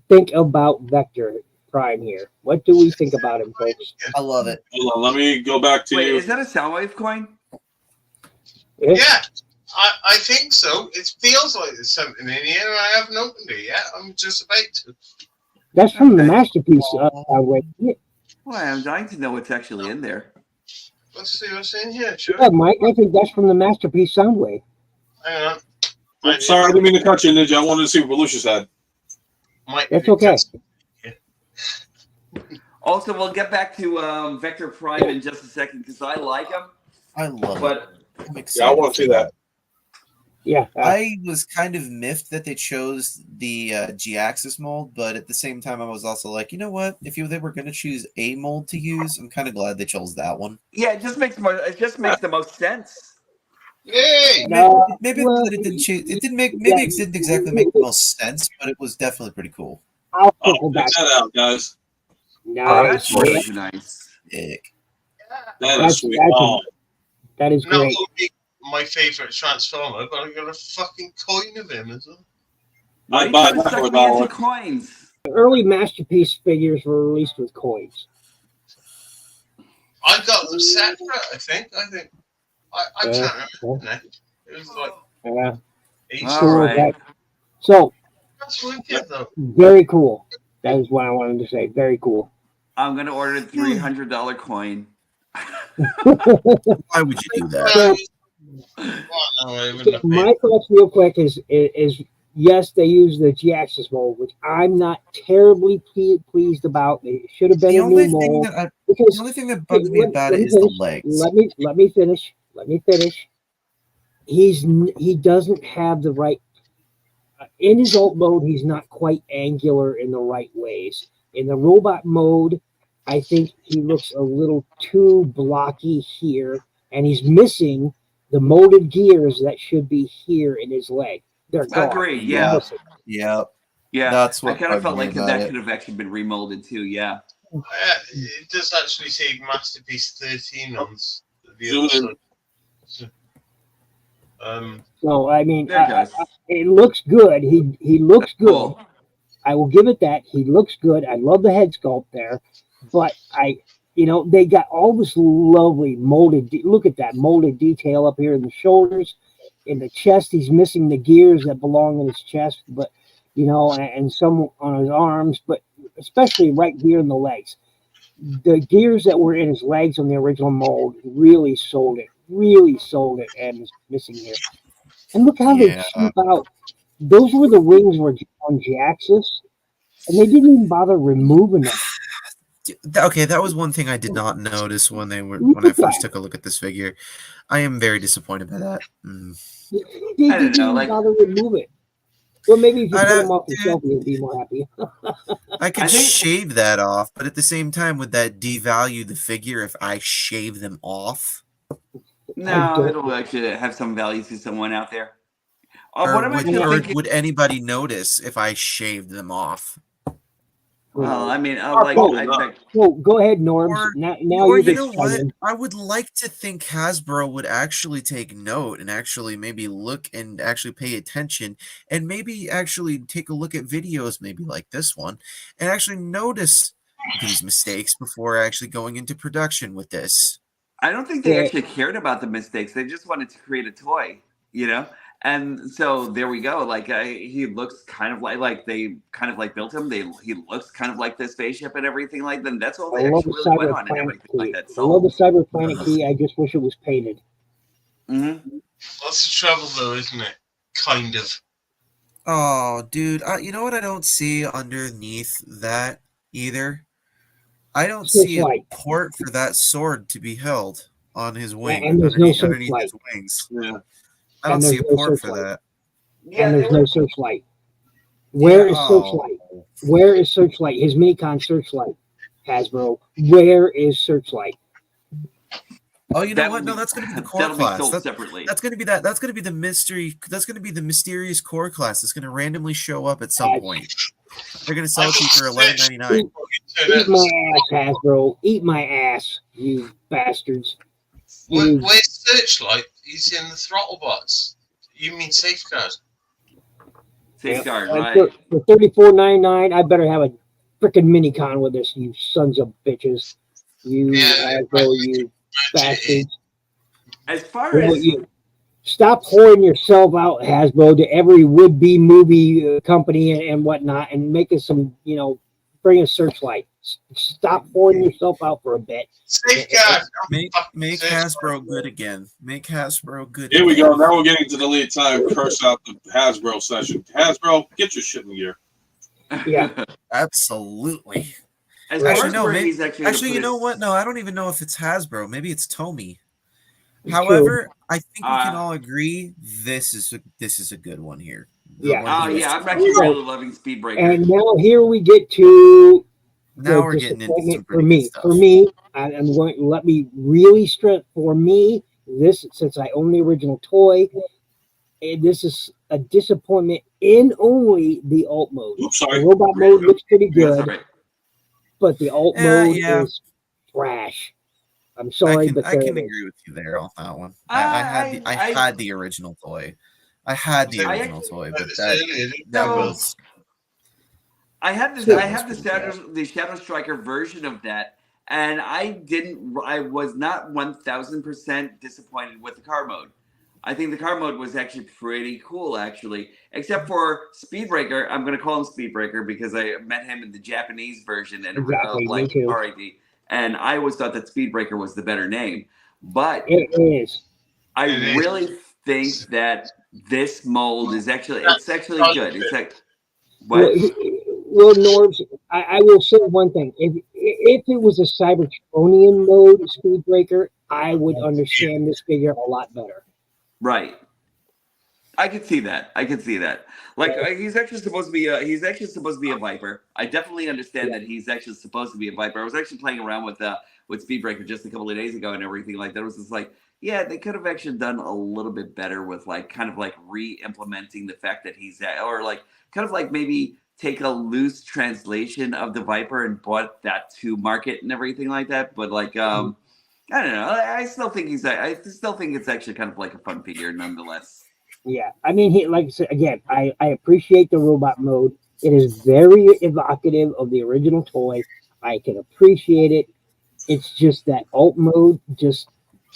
think about Vector Prime here? What do we think about him, folks? I love it. Hold on, let me go back to wait, you. is that a Soundwave coin? Yeah, I think so. It feels like there's something in here, and I haven't opened it yet. I'm just about to. That's from the Okay. masterpiece. Way. Well, I'm dying to know what's actually in there. Let's see what's in here. Sure. Yeah, Mike, I think that's from the masterpiece Soundwave. Hang on. Oh, sorry, I didn't mean to cut you, Ninja. I wanted to see what Belushi's had. That's okay. Also, we'll get back to Vector Prime in just a second because I like him. I love But it. I'm Yeah, I excited. want to see that. Yeah. I was kind of miffed that they chose the G-axis mold, but at the same time, I was also like, you know what? If they were going to choose a mold to use, I'm kind of glad they chose that one. yeah, it just makes the most sense. Yay! Maybe well, it didn't choose. It didn't make. yeah. Maybe it didn't exactly make the most sense, but it was definitely pretty cool. I'll Oh, circle check back. that out, guys. That's Nice. really nice. Ick. That That's- is sweet. that's- Oh, That is Not great. only my favorite Transformer, but I got a fucking coin of him as well. Why I'd are buy you that for suck me into $1. coins? The early masterpiece figures were released with coins. I got them separate. I think. I can't remember. Now. It was like Yeah. each. All right. So That's wicked though. very cool. That is what I wanted to say. Very cool. I'm gonna order a $300 coin. Why would you do that? My thoughts, real quick, is yes, they use the G-axis mold, which I'm not terribly pleased about. It should have been The a only new thing mold. that Because the only thing that bugs me about it is the legs. Let me finish. Let me finish. He doesn't have the right in his alt mode. He's not quite angular in the right ways. In the robot mode, I think he looks a little too blocky here, and he's missing the molded gears that should be here in his leg. They're gone. Agreed. They're Yeah. missing. Yeah, Yeah. that's I what kind of bugged felt me like about that it. could have actually been remolded too. Yeah. It does actually say Masterpiece 13 on the Zoom other in. side. So, So I mean, There it goes. it looks good. He looks good. Cool. I will give it that. He looks good. I love the head sculpt there, but they got all this lovely molded. Look at that molded detail up here in the shoulders, in the chest. He's missing the gears that belong in his chest, but and some on his arms, but especially right here in the legs. The gears that were in his legs on the original mold really sold it. Really sold it, and is missing here. And look how they sweep out. Those were the wings were on G-axis, and they didn't even bother removing them. Okay, that was one thing I did not notice when I first took a look at this figure. I am very disappointed by that. They I don't didn't know, even like- bother to remove it. Well, maybe if you I put don't- them off the shelf, you'll be more happy. I could I think- shave that off, but at the same time, would that devalue the figure if I shave them off? No, it'll actually have some value to someone out there. Or, What am I would, actually or thinking? would anybody notice if I shaved them off? Well, I mean, probably not. So go ahead, Norms. Or- now Or you're you know just what? chiming. I would like to think Hasbro would actually take note and actually maybe look and actually pay attention and maybe actually take a look at videos maybe like this one and actually notice these mistakes before actually going into production with this. I don't think they Yeah. actually cared about the mistakes. They just wanted to create a toy, And so there we go. Like he looks kind of like they kind of like built him. He looks kind of like this spaceship and everything like that. That's all I they love the actually really went Cyber on and Planet everything key. like that. I love the So, Cyber Planet key. I just wish it was painted. That's the trouble, though, isn't it? Kind of. Oh, dude, you know what I don't see underneath that either? I don't see a Searchlight. port for that sword to be held on his wing, and there's no underneath his searchlight. wings. Yeah. I don't And see a there's no port for searchlight. that. And there's no searchlight. Where is Yeah. Searchlight? Where is Searchlight? His Minicon Searchlight, Hasbro. Where is Searchlight? Oh, you know That what? will No, be- that's going to be the core that'll be class. sold That, separately. that's going to be that. That's going to be the mystery. That's going to be the mysterious core class. That's going to randomly show up at some point. They're going to sell it to you for $11.99. Eat my ass, Hasbro. Eat my ass, you bastards. You, Where's Searchlight? He's in the throttle box. You mean Safeguard? Safeguard, and right? for $34.99, I better have a freaking mini con with this, you sons of bitches. You Yeah, Hasbro, you bastards. As far Well, as you stop whoring yourself out, Hasbro, to every would-be movie company and whatnot, and make us some, bring a Searchlight. Stop whoring yourself out for a bit. Safeguard. Make Hasbro good again. Make Hasbro good. Here we again. go. Now we're getting to the late time. Curse out the Hasbro session. Hasbro, get your shit in gear. Yeah. Absolutely. as Right. far Actually, as no. where Maybe, he's actually gonna actually, put you know his- what? No, I don't even know if it's Hasbro. Maybe it's Tomy. True. However, I think we can Uh, all agree this is a good one here. The Yeah. one Oh he was yeah, I'm talking actually about. really loving Speedbreaker. And now here we get to Now the we're getting into some disappointment for pretty good me. stuff. For me, I'm going to let me really stress for me. This, since I own the original toy, this is a disappointment in only the alt mode. Oops, The sorry. robot mode looks pretty That's good, all right. but the alt mode Yeah. is trash. I'm sorry, but I there can it is. agree with you there on that one. I I had the original toy. I had the I original toy, but It's that earlier, didn't that No. was I have the That I was have the pretty Shadow Striker version of that, and I was not 1,000% disappointed with the car mode. I think the car mode was actually pretty cool, actually, except for Speedbreaker. I'm going to call him Speedbreaker because I met him in the Japanese version and Exactly, me like too. RID, and I always thought that Speedbreaker was the better name, but It is. I It is. really think that this mold is actually good. It's like what? Well, Norbs, I will say one thing. If it was a Cybertronian mode Speedbreaker, I would understand this figure a lot better. Right. I could see that. Like he's actually supposed to be a Viper. I definitely understand that he's actually supposed to be a Viper. I was actually playing around with Speedbreaker just a couple of days ago and everything like that. It was just like, yeah, they could have actually done a little bit better with like kind of like re-implementing the fact that he's that, or like kind of like maybe take a loose translation of the Viper and brought that to market and everything like that. But like I don't know. I still think I still think it's actually kind of like a fun figure nonetheless. Yeah, I mean, like I said again, I appreciate the robot mode. It is very evocative of the original toy. I can appreciate it. It's just that alt mode just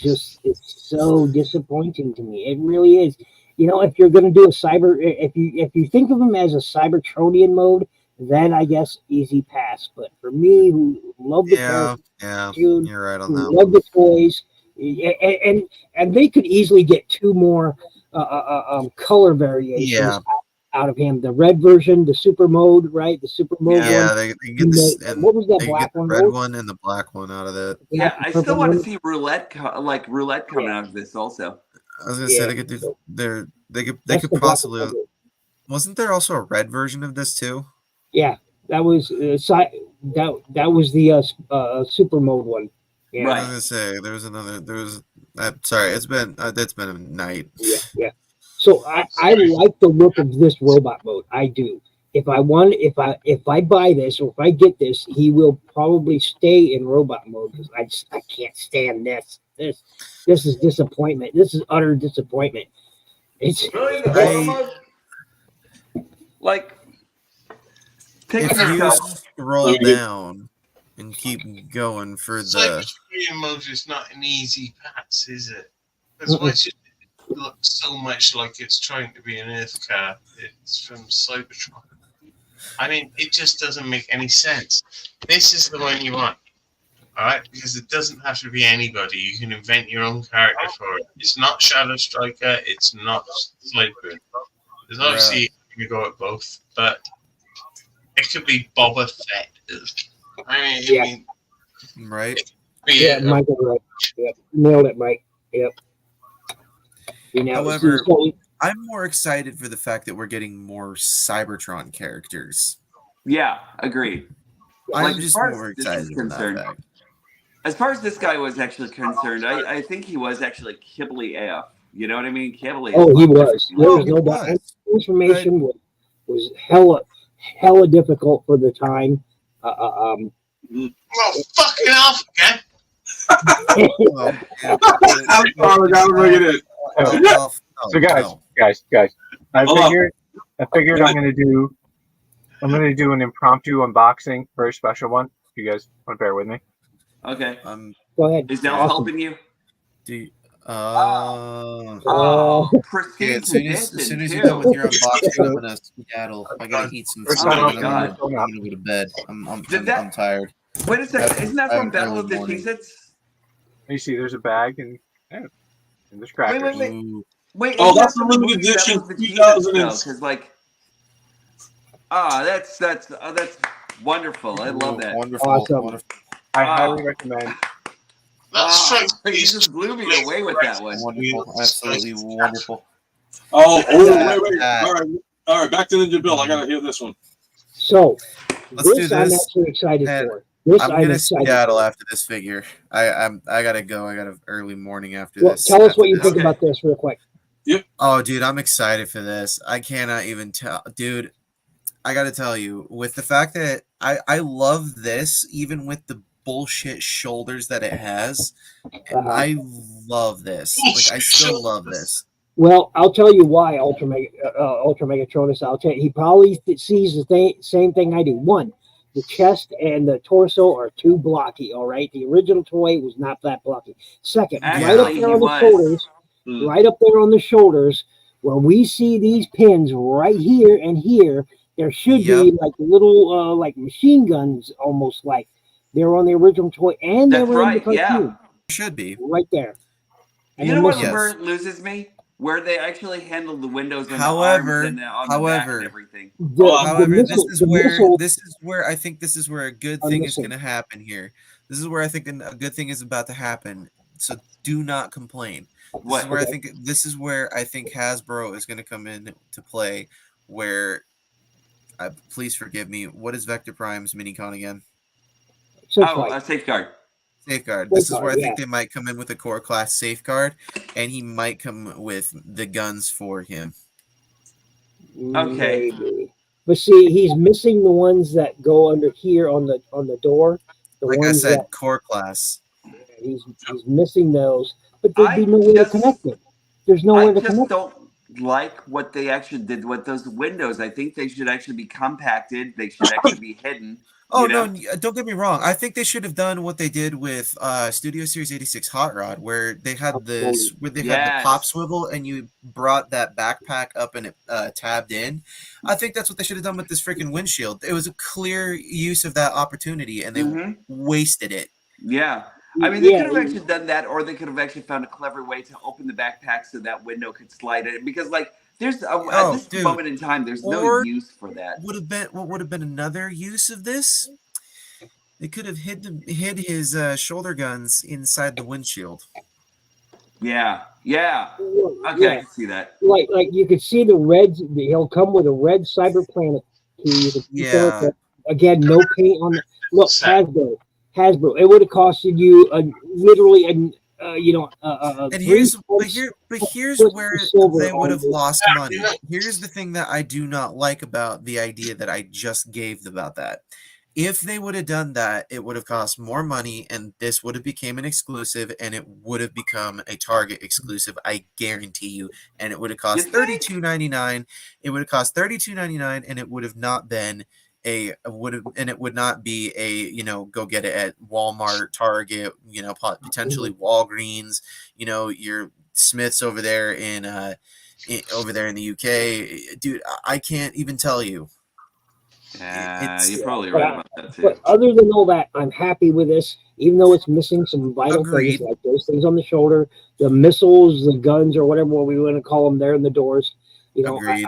is so disappointing to me. It really is. If you're going to do a if you think of him as a Cybertronian mode, then I guess easy pass. But for me, who love the character, June, you're right on who that love one. the toys, and they could easily get two more color variations Yeah. out of him. The red version, the super mode, right? The super mode Yeah, one. they get this, and What was that they black get the one? red What was one and the black one out of it. Yeah, the I purple still want to one? see roulette coming out of this also. I was gonna Yeah, say they could do so they that's could the black possibly. one. Wasn't there also a red version of this too? Yeah, that was that was the super mode one. Yeah, I Right. was gonna say there was another. There was. Sorry, it's been a night. yeah. So I like the look of this robot mode. I do. If I buy this or if I get this, he will probably stay in robot mode because I can't stand this. This is disappointment. This is utter disappointment. It's Really, the I- photo mode? Like, take If it you yourself. scroll down and keep going for the. Cybertronian mode is not an easy pass, is it? Because once it looks so much like it's trying to be an Earth car, it's from Cybertron. I mean, it just doesn't make any sense. This is the one you want, alright? Because it doesn't have to be anybody. You can invent your own character for it. It's not Shadow Striker, it's not Cyber. There's obviously you go at both, but it could be Boba Fett. I mean, Right. yeah, Michael, right? Yep, nailed it, Mike. Yep. However, so I'm more excited for the fact that we're getting more Cybertron characters. Yeah, agreed. I'm Like, as just far as more this excited is for that concerned, fact. As far as this guy was actually concerned, I think he was actually Kibbly AF. You know what I mean? Kibbly. Oh, he was. There was he no doubt. And was. information was hella difficult for the time. Well, fucking off again. Well, yeah, I'm sorry, gotta bring it in. So guys, I figured I'm gonna do an impromptu unboxing, very special one. If you guys want to bear with me. Okay. Go ahead. Is Del Awesome. helping you? Pristine Yeah, as soon as condition, you're too. done with your unboxing, I'm gonna skedaddle. I gotta eat some food. Oh, I'm gonna go to bed. I'm tired. Wait a second. Isn't that I from have Battle early of the morning. Cheez-Its? You see, there's a bag and there's crackers. Wait. Ooh. Wait, Oh, isn't that's that the from the limited movie edition, Battle of the 2000 Cheez-Its, though? Because, like, that's wonderful. I love that. Wonderful. Awesome. Wonderful. I highly recommend. That's You true. just blew me away with that one. Wonderful. Absolutely wonderful. Oh, That- wait. that- All right. Back to Ninja Bill. I gotta hear this one. So Let's do this I'm this. actually excited And for. This I'm I'm gonna excited skedaddle for. after this figure. I gotta go. I got an early morning after Well, this. tell us what you after think Okay. about this real quick. Oh, dude, I'm excited for this. I cannot even tell. Dude, I got to tell you, with the fact that I love this, even with the bullshit shoulders that it has, I love this. Like, I still love this. Well, I'll tell you why Ultra Megatronus. I'll tell you, he probably sees the same thing I do. One, the chest and the torso are too blocky. All right, the original toy was not that blocky. Second, right up Actually, there he on the was. shoulders, Hmm. right up there on the shoulders, where we see these pins right here and here, there should be like little like machine guns, almost like they're on the original toy, and they That's were in the right, yeah. cartoon. Should be. Right there. And You they're know what missing. where it loses me? Where they actually handle the windows on However- the arms and on the back however- and everything. However, the this is where I think a good are thing is missing. going to happen here. This is where I think a good thing is about to happen. So do not complain. This is where I think Hasbro is going to come in to play. Where, please forgive me. What is Vector Prime's minicon again? Safeguard. Safeguard. This is where I Safeguard, think they might come in with a core class Safeguard, and he might come with the guns for him. Okay. Maybe. But see, he's missing the ones that go under here on the door. The Like I ones said, that core class. he's missing those. But there'd be no way to just- connect it. There's no I way to just connect. don't like what they actually did with those windows. I think they should actually be compacted. They should actually be hidden. Oh you know? no! Don't get me wrong. I think they should have done what they did with Studio Series 86 Hot Rod, where they had had the pop swivel, and you brought that backpack up and it tabbed in. I think that's what they should have done with this freaking windshield. It was a clear use of that opportunity, and they wasted it. Yeah. I mean, they could have actually done that, or they could have actually found a clever way to open the backpack so that window could slide in. Because, like, there's at this moment in time, there's no use for that. What would have been another use of this? They could have hid his shoulder guns inside the windshield. Yeah. Okay, I can see that. Like you could see the reds. He'll come with a red Cyber Planet key. You could see again, no paint on the look. Hasbro. It would have costed you literally and here's where they would have lost money. Here's the thing that I do not like about the idea that I just gave about that. If they would have done that, it would have cost more money, and this would have become an exclusive, and it would have become a Target exclusive. I guarantee you. And it would have cost $32.99. It would have cost $32.99, and it would have not been it would not be a go get it at Walmart, Target, potentially Walgreens, your Smiths over there in the UK, dude. I can't even tell you. Yeah, you're probably right about that too. But other than all that, I'm happy with this, even though it's missing some vital things like those things on the shoulder, the missiles, the guns, or whatever we want to call them there in the doors. Agreed.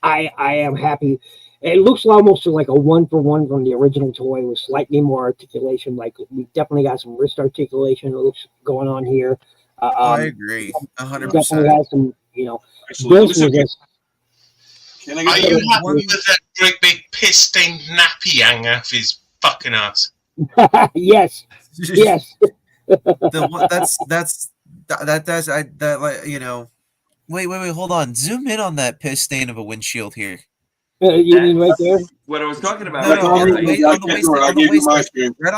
I am happy. It looks almost like a 1-for-1 from the original toy with slightly more articulation. Like we definitely got some wrist articulation. It looks going on here. I agree, 100%. Definitely has some, Are you happy with that great big piss-stained nappy hanging off his fucking ass? Yes. Yes. Wait, hold on. Zoom in on that piss stain of a windshield here. You mean right there? That's what I was talking about. No, right no, there, on the right? waist, I on the can't waist, do it. I on the gave you waist my section. screen. Right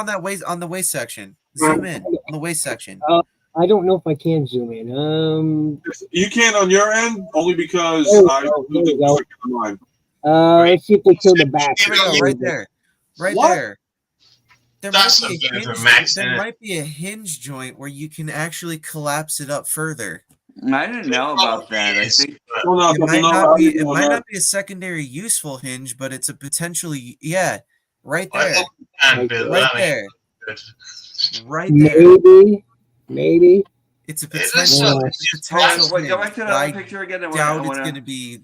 on the waist section. Zoom in on the waist section. I don't know if I can zoom in. You can on your end only because There we I go, there moved we it go. quicker than mine. Let's see if they show the back. There we go, right there, right What? there. There That's might a be bit a of a hinge. mess, There isn't it? might be a hinge joint where you can actually collapse it up further. I didn't know about that. I think Well, no, It but might no, not how be. you It doing might that? not be a secondary useful hinge, but it's a potentially right I there, hope you can build right that. there, Good. right there. Maybe. It's a It looks potential. like It's a it's potential wait, go hinge, back to but another I picture again. I doubt it's wanna. going to be.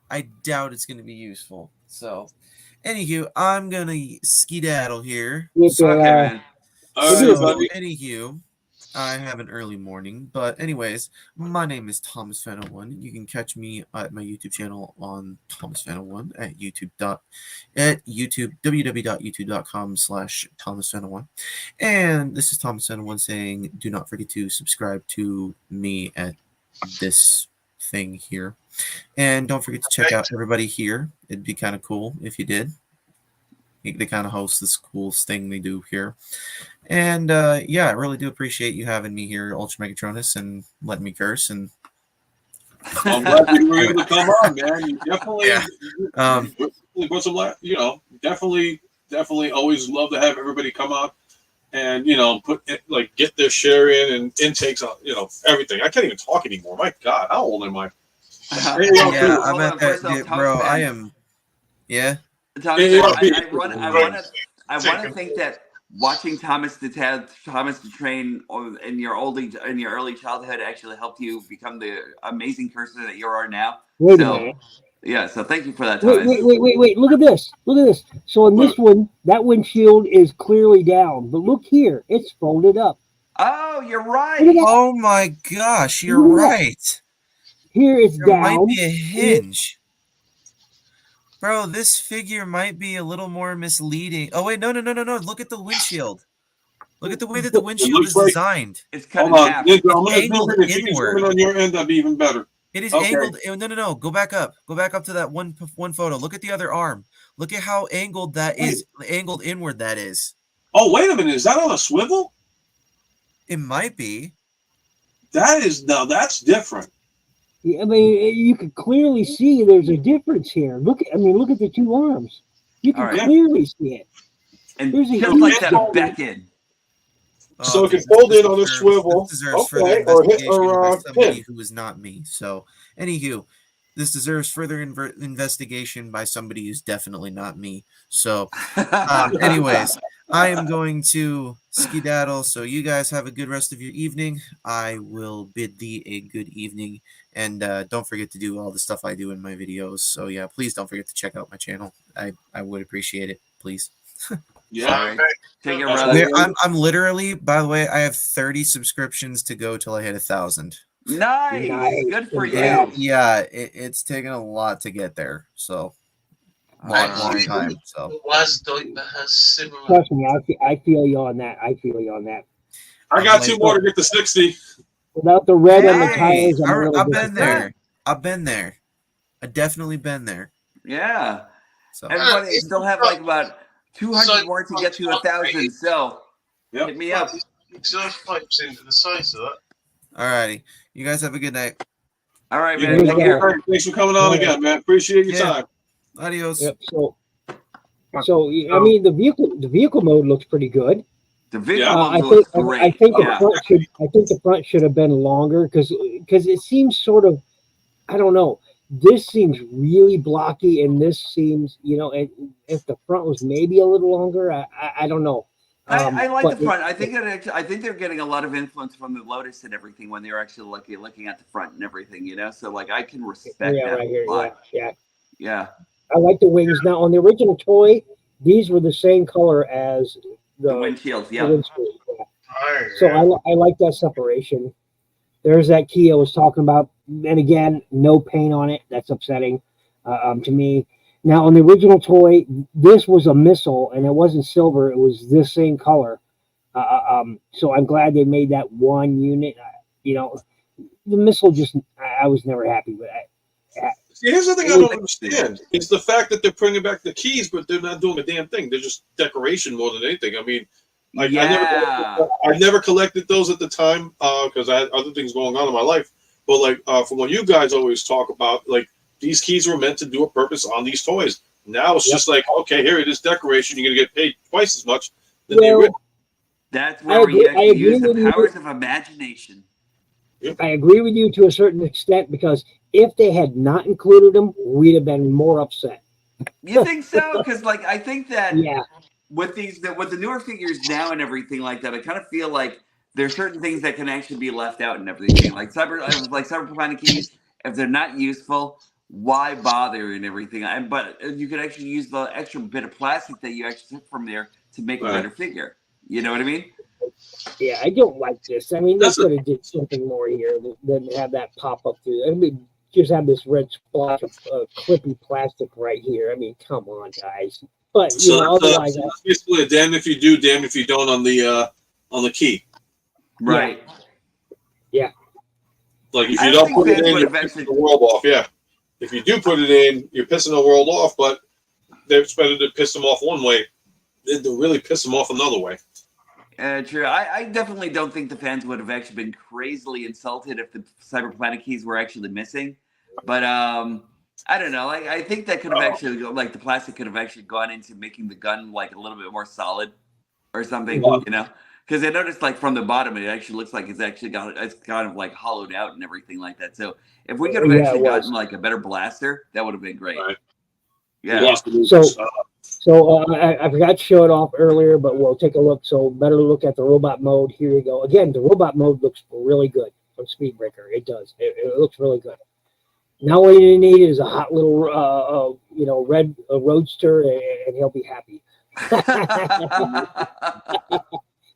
I doubt it's going to be useful. So, anywho, I'm gonna skedaddle here. With Okay, their, man. All right, So, buddy. anywho, I have an early morning, but anyways, my name is Thomas Fan01. You can catch me at my YouTube channel on Thomas Fan01 at YouTube www.youtube.com/ThomasFan01. And this is Thomas Fan01 saying, do not forget to subscribe to me at this thing here, and don't forget to check out everybody here. It'd be kind of cool if you did. They kind of host this cool thing they do here. And yeah, I really do appreciate you having me here, Ultra Megatronus, and letting me curse. And I'm glad you were able to come on, man. You definitely, Yeah. you put some, definitely always love to have everybody come on and put get their share in and intakes on everything. I can't even talk anymore. My God, how old am I? yeah, I'm Hold at on, that, first off, dude, Thomas bro. Fan. I am. Yeah. Thomas, Yeah, I want to think that watching Thomas the Train in your early childhood actually helped you become the amazing person that you are now. wait a minute. Yeah, so thank you for that, Thomas. Wait. Look at this. So in this one, that windshield is clearly down. But look here. It's folded up. Oh, you're right. Look at that. Oh my gosh, you're Look at that. right. Here it's There down. might be a hinge. Bro, this figure might be a little more misleading. Oh wait, no. Look at the windshield. Look at the way that the windshield is looks like- designed. It's cut in Hold on, half. Ninja, I'm gonna angled zoom in. If you can inward. zoom in on your end, that'd be even better. It is Okay. angled. No. Go back up. Go back up to that one photo. Look at the other arm. Look at how angled that is. Angled inward that is. Oh, wait a minute. Is that on a swivel? It might be. That's different. I mean, you can clearly see there's a difference here. Look at the two arms. You can All right. clearly see it. And There's a just like huge that, difference. Beckon. So it this can fold this in on a deserves- swivel. This deserves Okay, further or hit investigation by or somebody pin. who is not me. So, anywho, this deserves further investigation by somebody who's definitely not me. So, anyways, I am going to skedaddle. So you guys have a good rest of your evening. I will bid thee a good evening, and don't forget to do all the stuff I do in my videos. So yeah, please don't forget to check out my channel. I would appreciate it, please. Yeah. Sorry. Take it, That's brother. what- I'm literally, by the way, I have 30 subscriptions to go till I hit 1,000. Nice. Nice. Good for Congrats. you. Yeah, it's taken a lot to get there. So long Alright. time. So Was Deutler has similar. Trust me, I feel you on that. I got two more to get to 60. Without the red on the hey, tires, I'm really I've been disappointed. there. I've been there. I've definitely been there. Yeah. So Everybody it's still have like about 200 So- more to get to 1,000. So Yep. hit me up. Exhaust pipes into the sides of that. alrighty. You guys have a good night. All right, You man. guys Take are care. great. Thanks for coming on again, man. Appreciate your Yeah. time. Adios. Yep. So I mean, the vehicle mode looks pretty good. The video Yeah. I looks think great. I think Yeah. the front should have been longer because it seems sort of, I don't know. This seems really blocky, and this seems, and if the front was maybe a little longer, I don't know. I like but the front. I think they're getting a lot of influence from the Lotus and everything when they're actually looking at the front and everything, So like I can respect Yeah, that right here. a lot. Yeah. Yeah. I like the wings. Now on the original toy, these were the same color as The the windshields, the yeah. windscreen. Yeah. Oh, So I like that separation. There's that key I was talking about. And again, no paint on it. That's upsetting to me. Now, on the original toy, this was a missile, and it wasn't silver. It was this same color. So I'm glad they made that one unit. You know, the missile just I was never happy with it. See, here's the thing I don't understand. It's the fact that they're bringing back the keys, but they're not doing a damn thing. They're just decoration more than anything. I mean, like, I never collected those at the time because I had other things going on in my life. But like from what you guys always talk about, like these keys were meant to do a purpose on these toys. Now it's just like, okay, here it is, decoration. You're gonna get paid twice as much than the original. That's where we actually use the with powers of imagination. I agree with you to a certain extent because if they had not included them, we'd have been more upset. You think so? Because like I think that Yeah. with the newer figures now and everything like that, I kind of feel like there's certain things that can actually be left out and everything. Like cyber planet keys, if they're not useful, why bother and everything? But you could actually use the extra bit of plastic that you actually took from there to make a better figure. You know what I mean? Yeah, I don't like this. I mean, they could have did something more here than have that pop up through. I mean, just have this red splotch of clippy plastic right here. I mean, come on, guys. But you know, otherwise, that's basically a damn if you do, damn if you don't on the key. Right. Yeah. Like if you don't put it in, you're pissing the world off. Yeah. If you do put it in, you're pissing the world off. But it's better to piss them off one way than to really piss them off another way. True. I definitely don't think the fans would have actually been crazily insulted if the Cyber Planet keys were actually missing. But I don't know. I think that could have actually, like, the plastic could have actually gone into making the gun like a little bit more solid or something. You know, because I noticed like from the bottom, it actually looks like it's kind of like hollowed out and everything like that. So if we could have actually gotten like a better blaster, that would have been great. Right. Yeah. So I forgot to show it off earlier, but we'll take a look. So better look at the robot mode. Here you go. Again, the robot mode looks really good on Speedbreaker. It does. It looks really good. Now what you need is a hot little, red roadster, and he'll be happy.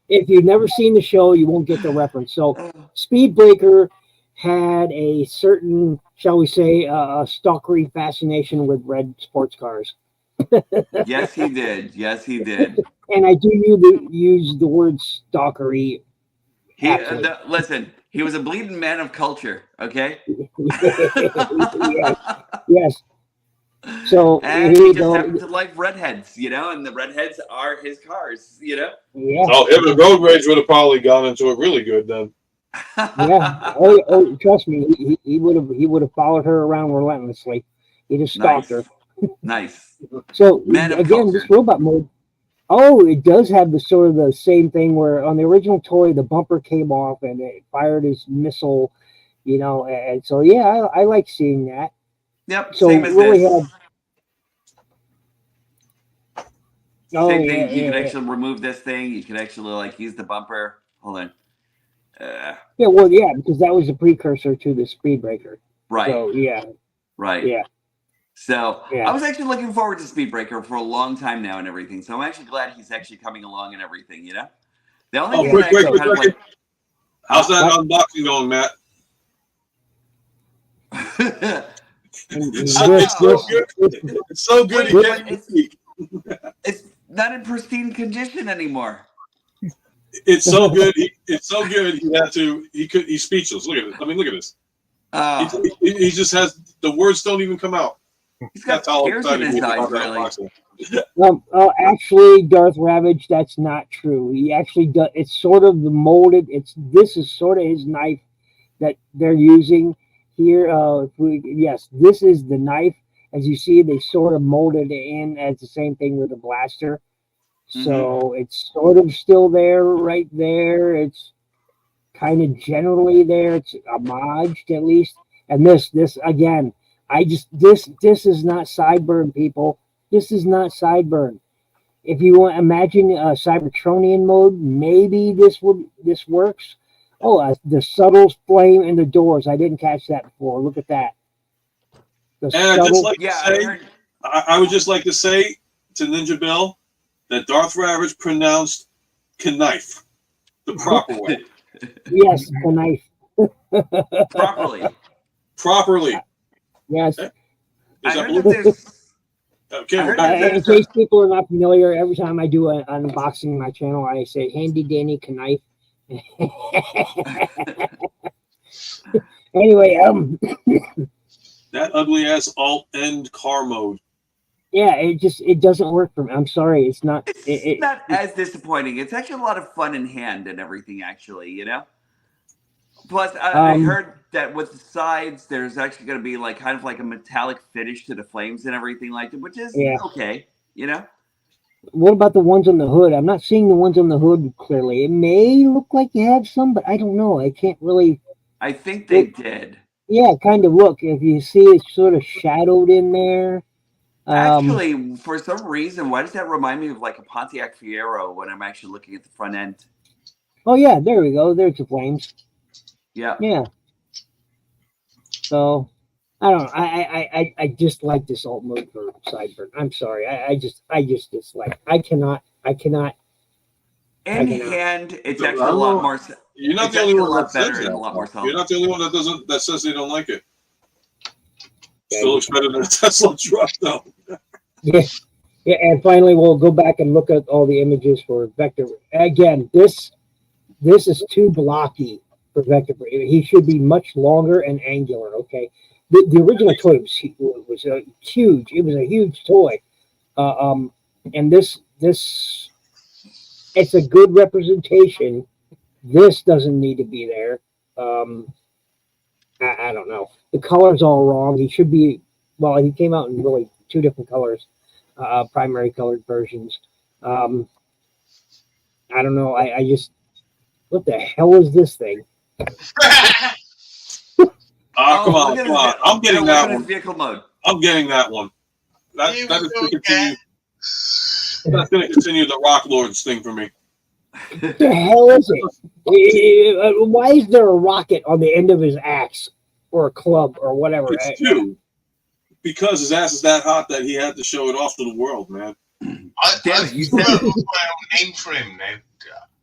If you've never seen the show, you won't get the reference. So Speedbreaker had a certain, shall we say, stalkery fascination with red sports cars. Yes, he did. Yes, he did. And I do use the word stalkery. Listen, he was a bleeding man of culture, okay? Yes. So and he just happened to like redheads, you know, and the redheads are his cars, you know? Yeah. Oh, him and Road Rage would have probably gone into it really good then. Yeah. Oh, trust me, he would have followed her around relentlessly. He just stalked her. Nice. So again, this robot mode. Oh, it does have the sort of the same thing where on the original toy the bumper came off and it fired his missile, you know, and so yeah, I like seeing that. Yep. So same as really this. Same thing. Yeah, You can actually remove this thing. You can actually like use the bumper. Hold on. Yeah, well, yeah, because that was a precursor to the Speedbreaker. Right. So yeah. Right. Yeah. So I was actually looking forward to Speedbreaker for a long time now and everything. So I'm actually glad he's actually coming along and everything, you know? The only thing quick. How's that unboxing going, Matt? It's so good. It's not in pristine condition anymore. It's so good. It's so good. He's speechless. Look at it. I mean, look at this. He just has the words don't even come out. He's got tears in his eyes, really. Actually, Darth Ravage, that's not true. He actually does. It's sort of the molded. This is sort of his knife that they're using here. Yes, this is the knife. As you see, they sort of molded it in as the same thing with the blaster. So it's sort of still there, right there. It's kind of generally there. It's homaged at least. And this again, this is not sideburn, people. This is not sideburn. If you want, imagine a Cybertronian mode, maybe this works. Oh, the subtle flame in the doors. I didn't catch that before. Look at that. I would just like to say to Ninja Bill that Darth Ravage pronounced knife the proper way. Yes, knife. Properly. Yes. I heard that Okay, I we're heard back. that In case people are not familiar, every time I do an unboxing on my channel, I say "Handy Danny Knife." Anyway, That ugly ass alt end car mode. yeah, it doesn't work for me. I'm sorry, it's not. It's not as disappointing. It's actually a lot of fun in hand and everything, actually, you know? Plus, I heard that with the sides, there's actually going to be like kind of like a metallic finish to the flames and everything like that, which is Yeah. okay, you know? What about the ones on the hood? I'm not seeing the ones on the hood clearly. It may look like you have some, but I don't know. I can't really. I think they did. Yeah, kind of look. If you see it's sort of shadowed in there. Actually, for some reason, why does that remind me of like a Pontiac Fiero when I'm actually looking at the front end? Oh yeah, there we go. There's the flames. Yeah. Yeah. So I don't know. I dislike this alt mode for Sideburn. I'm sorry. I just dislike. I cannot. In hand, it's I actually a don't lot know. more. You're not It's the only actually a one lot that says better and a that. lot more You're solid. not the only one that says they don't like it. Still looks better than a Tesla truck, though. Yeah. Yeah, and finally, we'll go back and look at all the images for Vector. Again, this is too blocky for Vector. He should be much longer and angular. Okay, the original toy was huge. It was a huge toy, and this it's a good representation. This doesn't need to be there. I don't know. The color's all wrong. He should be. Well, he came out in really two different colors. Primary colored versions. I don't know. I just, what the hell is this thing? Come on. I'm getting that one. Vehicle mode. I'm getting that one. That is to continue. That's going to continue the Rock Lords thing for me. What the hell is it? Why is there a rocket on the end of his axe or a club or whatever? It's two. Because his ass is that hot that he had to show it off to the world, man. I've got my own name for him now.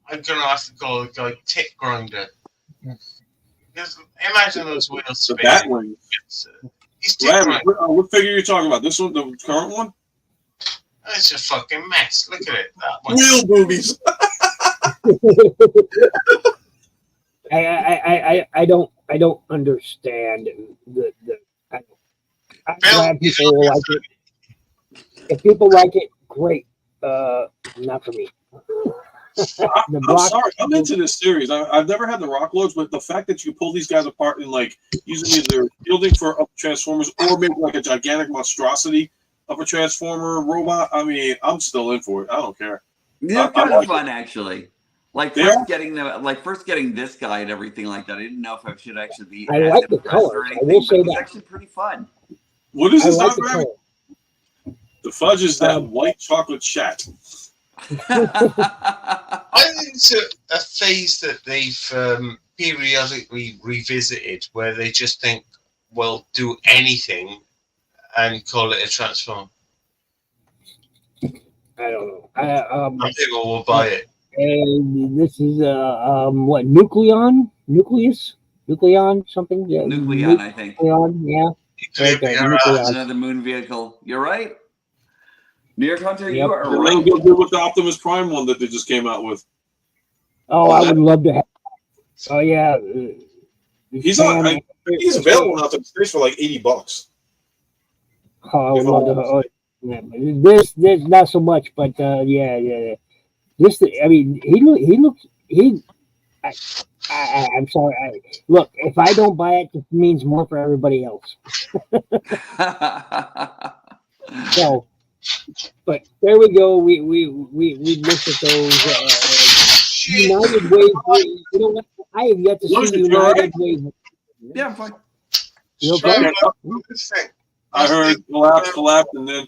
I'm going to have to call the guy Tit Grinder. Because imagine those wheels spinning. That one. He's Tit Grinder. What figure are you talking about? This one, the current one? It's a fucking mess. Look at it. That one. Wheel boobies. I don't understand the I'm glad people like it. If people like it, great. Not for me. I'm sorry. I'm into this series. I've never had the Rock Lords, but the fact that you pull these guys apart and like using either shielding for Transformers or maybe like a gigantic monstrosity of a Transformer robot. I mean, I'm still in for it. I don't care. They're kind of fun, actually. Like first getting this guy and everything like that. I didn't know if I should actually be. I like the colors. I will say it was that. actually pretty fun. What is this? I like the color. The fudge is that white chocolate chat. I think it's a phase that they've periodically revisited where they just think, well, do anything and call it a transform. I don't know. And people will buy it. And this is what Nucleon something. Yeah, Nucleon, I think. Nucleon, yeah. Another moon vehicle. You're right. NyHunter, you are They're right. really good with the Optimus Prime one that they just came out with. Oh, I would love to have. Oh yeah. He's available now to the space for like $80. Oh, I would love to. Oh, yeah, this not so much, but yeah. This, I mean, I'm sorry. Look, if I don't buy it, it means more for everybody else. So, but there we go. We looked at those United Wave. You know what? I have yet to see United Wave. Yeah, I'm fine. You okay? I heard collapse, and then.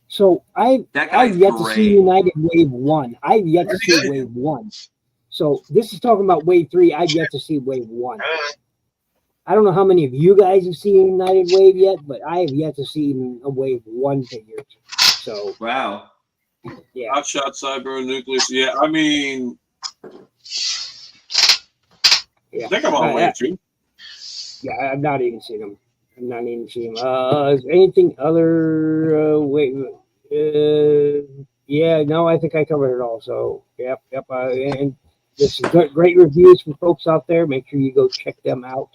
So I've yet to see United Wave 1. I've yet to see Wave 1. So this is talking about Wave 3. I've yet to see Wave 1. I don't know how many of you guys have seen United Wave yet, but I have yet to see even a Wave 1 figure. So wow. Yeah. Hotshot, Cyber, Nucleus. Yeah, I mean, yeah. I think I'm on Wave 2. Yeah, I've not even seen them. I'm not even seeing. Is anything other? Wait. Yeah. No, I think I covered it all. So, yep. And there's some great reviews from folks out there. Make sure you go check them out.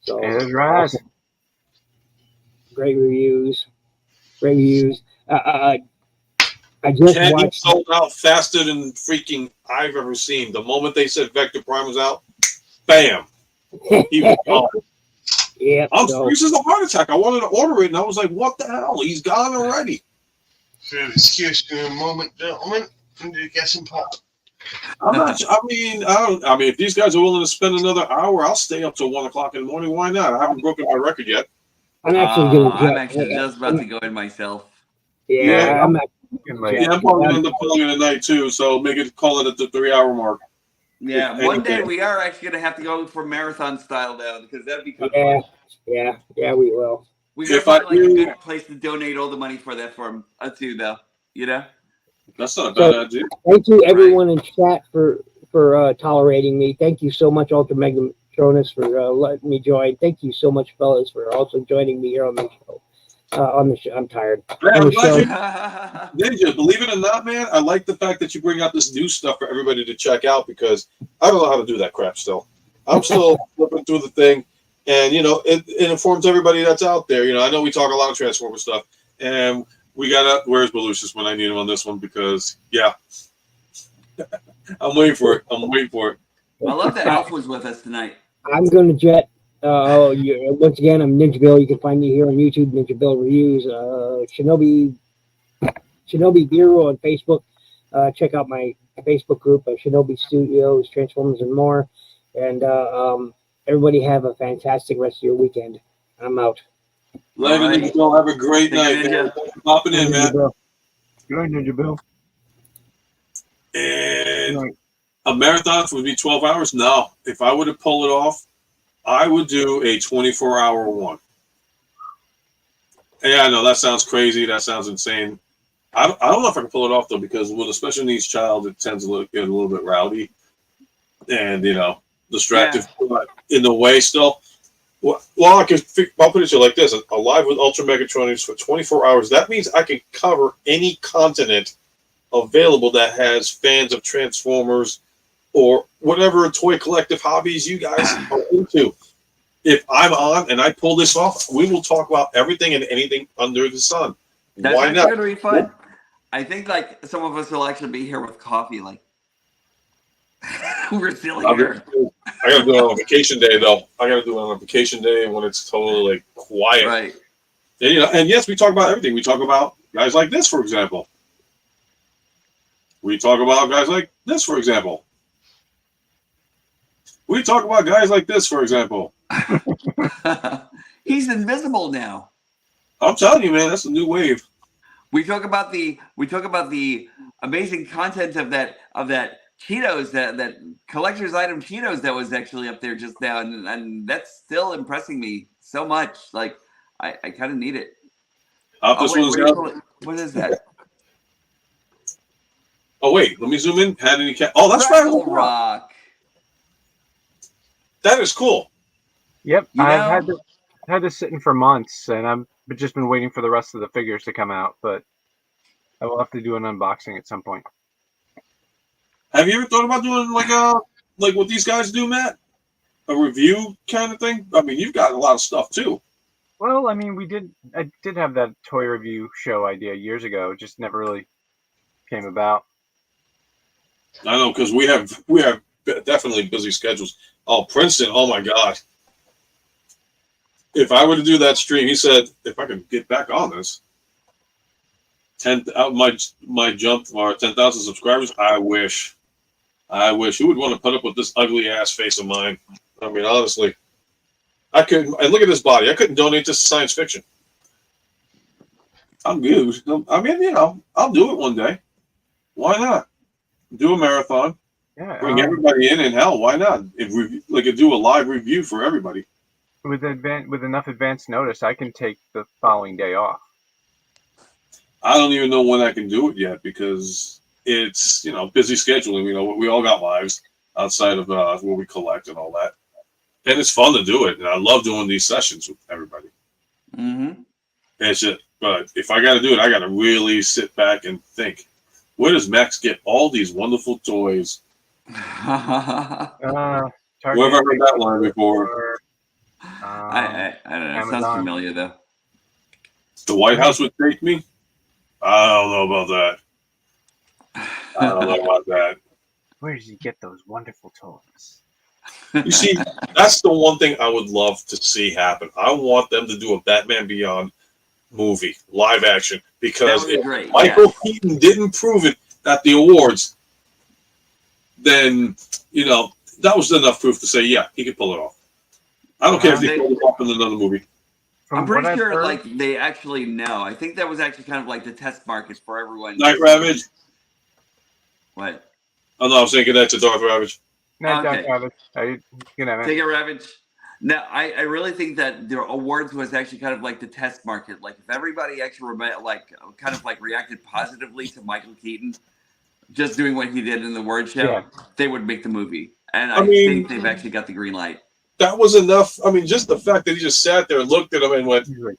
So, It's right. awesome. Great reviews. Great reviews. I just Kenny watched. sold out faster than freaking I've ever seen. The moment they said Vector Prime was out, bam, he was gone. Yeah. I'm So, this is a heart attack. I wanted to order it, and I was like, "What the hell? He's gone already." So excuse me a moment, gentlemen. And you get some pop. I'm not. I mean, I don't. I mean, if these guys are willing to spend another hour, I'll stay up till 1 o'clock in the morning. Why not? I haven't broken my record yet. I'm actually going to. I'm actually just about to go in myself. Yeah, I'm not. Yeah, I'm probably gonna end up calling it a night too. So make it call it at the 3 hour mark. Yeah, one day we are actually gonna have to go for marathon style now because that'd be kind of fun. Yeah, we will. We gotta find like a good place to donate all the money for that for too, though. You know. That's not a bad idea. Thank you, everyone in chat, for tolerating me. Thank you so much, Ultra Megatronus, for letting me join. Thank you so much, fellas, for also joining me here on the show. I'm tired. Man, On I'm the show. glad Ninja, believe it or not, man, I like the fact that you bring out this new stuff for everybody to check out because I don't know how to do that crap still. I'm still flipping through the thing, and it informs everybody that's out there. I know we talk a lot of Transformer stuff, and we got where's Belucius when I need him on this one because I'm waiting for it. I love that Alpha was with us tonight. I'm going to jet. Once again, I'm Ninja Bill. You can find me here on YouTube, Ninja Bill Reviews. Shinobi Bureau on Facebook. Check out my Facebook group, Shinobi Studios, Transformers, and more. And everybody have a fantastic rest of your weekend. I'm out. Later, Ninja Bill. Have a great night, man. Popping in, man. Good night, Ninja Bill. And a marathon would be 12 hours? No. If I were to pull it off, I would do a 24-hour one. Yeah, I know that sounds crazy. That sounds insane. I don't know if I can pull it off though, because with a special needs child, it tends to get a little bit rowdy and distracted in the way. Still, well, I'll put it to you like this: alive with Ultra Megatronics for 24 hours. That means I can cover any continent available that has fans of Transformers or whatever toy collective hobbies you guys are into. If I'm on and I pull this off, we will talk about everything and anything under the sun. That's Why not? Going to be fun. I think like some of us will actually be here with coffee. Like we're still here. I got to do it on vacation day though. I got to do it on a vacation day when it's totally like quiet. Right. And, and yes, we talk about everything. We talk about guys like this, for example. We talk about guys like this, for example. We talk about guys like this, for example. He's invisible now. I'm telling you, man, that's a new wave. We talk about the amazing content of that Cheetos, that collector's item Cheetos that was actually up there just now, and that's still impressing me so much. Like I kind of need it. What is that? Oh wait, let me zoom in. Oh, that's Fraggle Rock. That is cool. Yep, I've had this sitting for months, and I've just been waiting for the rest of the figures to come out. But I will have to do an unboxing at some point. Have you ever thought about doing like what these guys do, Matt? A review kind of thing? I mean, you've got a lot of stuff too. Well, I mean, I did have that toy review show idea years ago. It just never really came about. I know, because we have definitely busy schedules. Oh, Princeton! Oh my God! If I were to do that stream, he said, if I could get back on this, my jump for 10,000 subscribers. I wish. Who would want to put up with this ugly ass face of mine? I mean, honestly, I couldn't. And look at this body. I couldn't donate this to science fiction. I'm good. I mean, I'll do it one day. Why not? Do a marathon. Yeah, bring everybody in, and hell, why not? Do a live review for everybody. With enough advance notice, I can take the following day off. I don't even know when I can do it yet because it's busy scheduling. We all got lives outside of where we collect and all that. And it's fun to do it. And I love doing these sessions with everybody. Mm-hmm. And it's just, but if I got to do it, I got to really sit back and think, where does Max get all these wonderful toys? Target, Whoever heard that line before? or, I don't know. It sounds Amazon. familiar though. The White House would take me? I don't know about that. I don't know about that. Where does he get those wonderful toys? You see, that's the one thing I would love to see happen. I want them to do a Batman Beyond movie, live action, because That would be if great, Michael yeah. Keaton didn't prove it at the awards, then, you know, that was enough proof to say, yeah, he could pull it off. I don't care if they pull it off in another movie. I'm pretty what I've sure, heard- like, they actually know. I think that was actually kind of like the test market for everyone. Night Ravage. What? Oh, no, I was thinking that's a Darth Ravage. No, Okay. Dark Rabbit. You know, Take it, Ravage. No, I really think that the awards was actually kind of like the test market. Like, if everybody actually kind of like reacted positively to Michael Keaton just doing what he did in the word show, Yeah. they would make the movie. And I I mean- think they've actually got the green light. That was enough. I mean, just the fact that he just sat there and looked at him and went, he's like,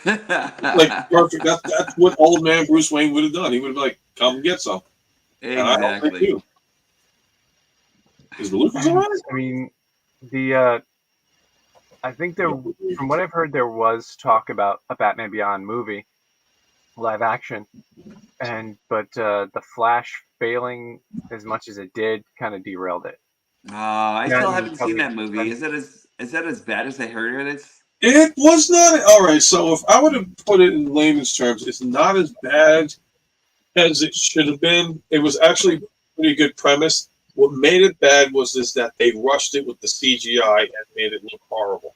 like, perfect. That's what old man Bruce Wayne would have done. He would have been like, come and get some. And I don't think Exactly. you. Is the Lucas all right? I mean, I think from what I've heard, there was talk about a Batman Beyond movie, live action, but the Flash failing as much as it did kind of derailed it. I Yeah, still you haven't totally seen that movie. understand. Is that as bad as I heard it is? It was not. All right, so if I were to put it in layman's terms, it's not as bad as it should have been. It was actually a pretty good premise. What made it bad was that they rushed it with the CGI and made it look horrible.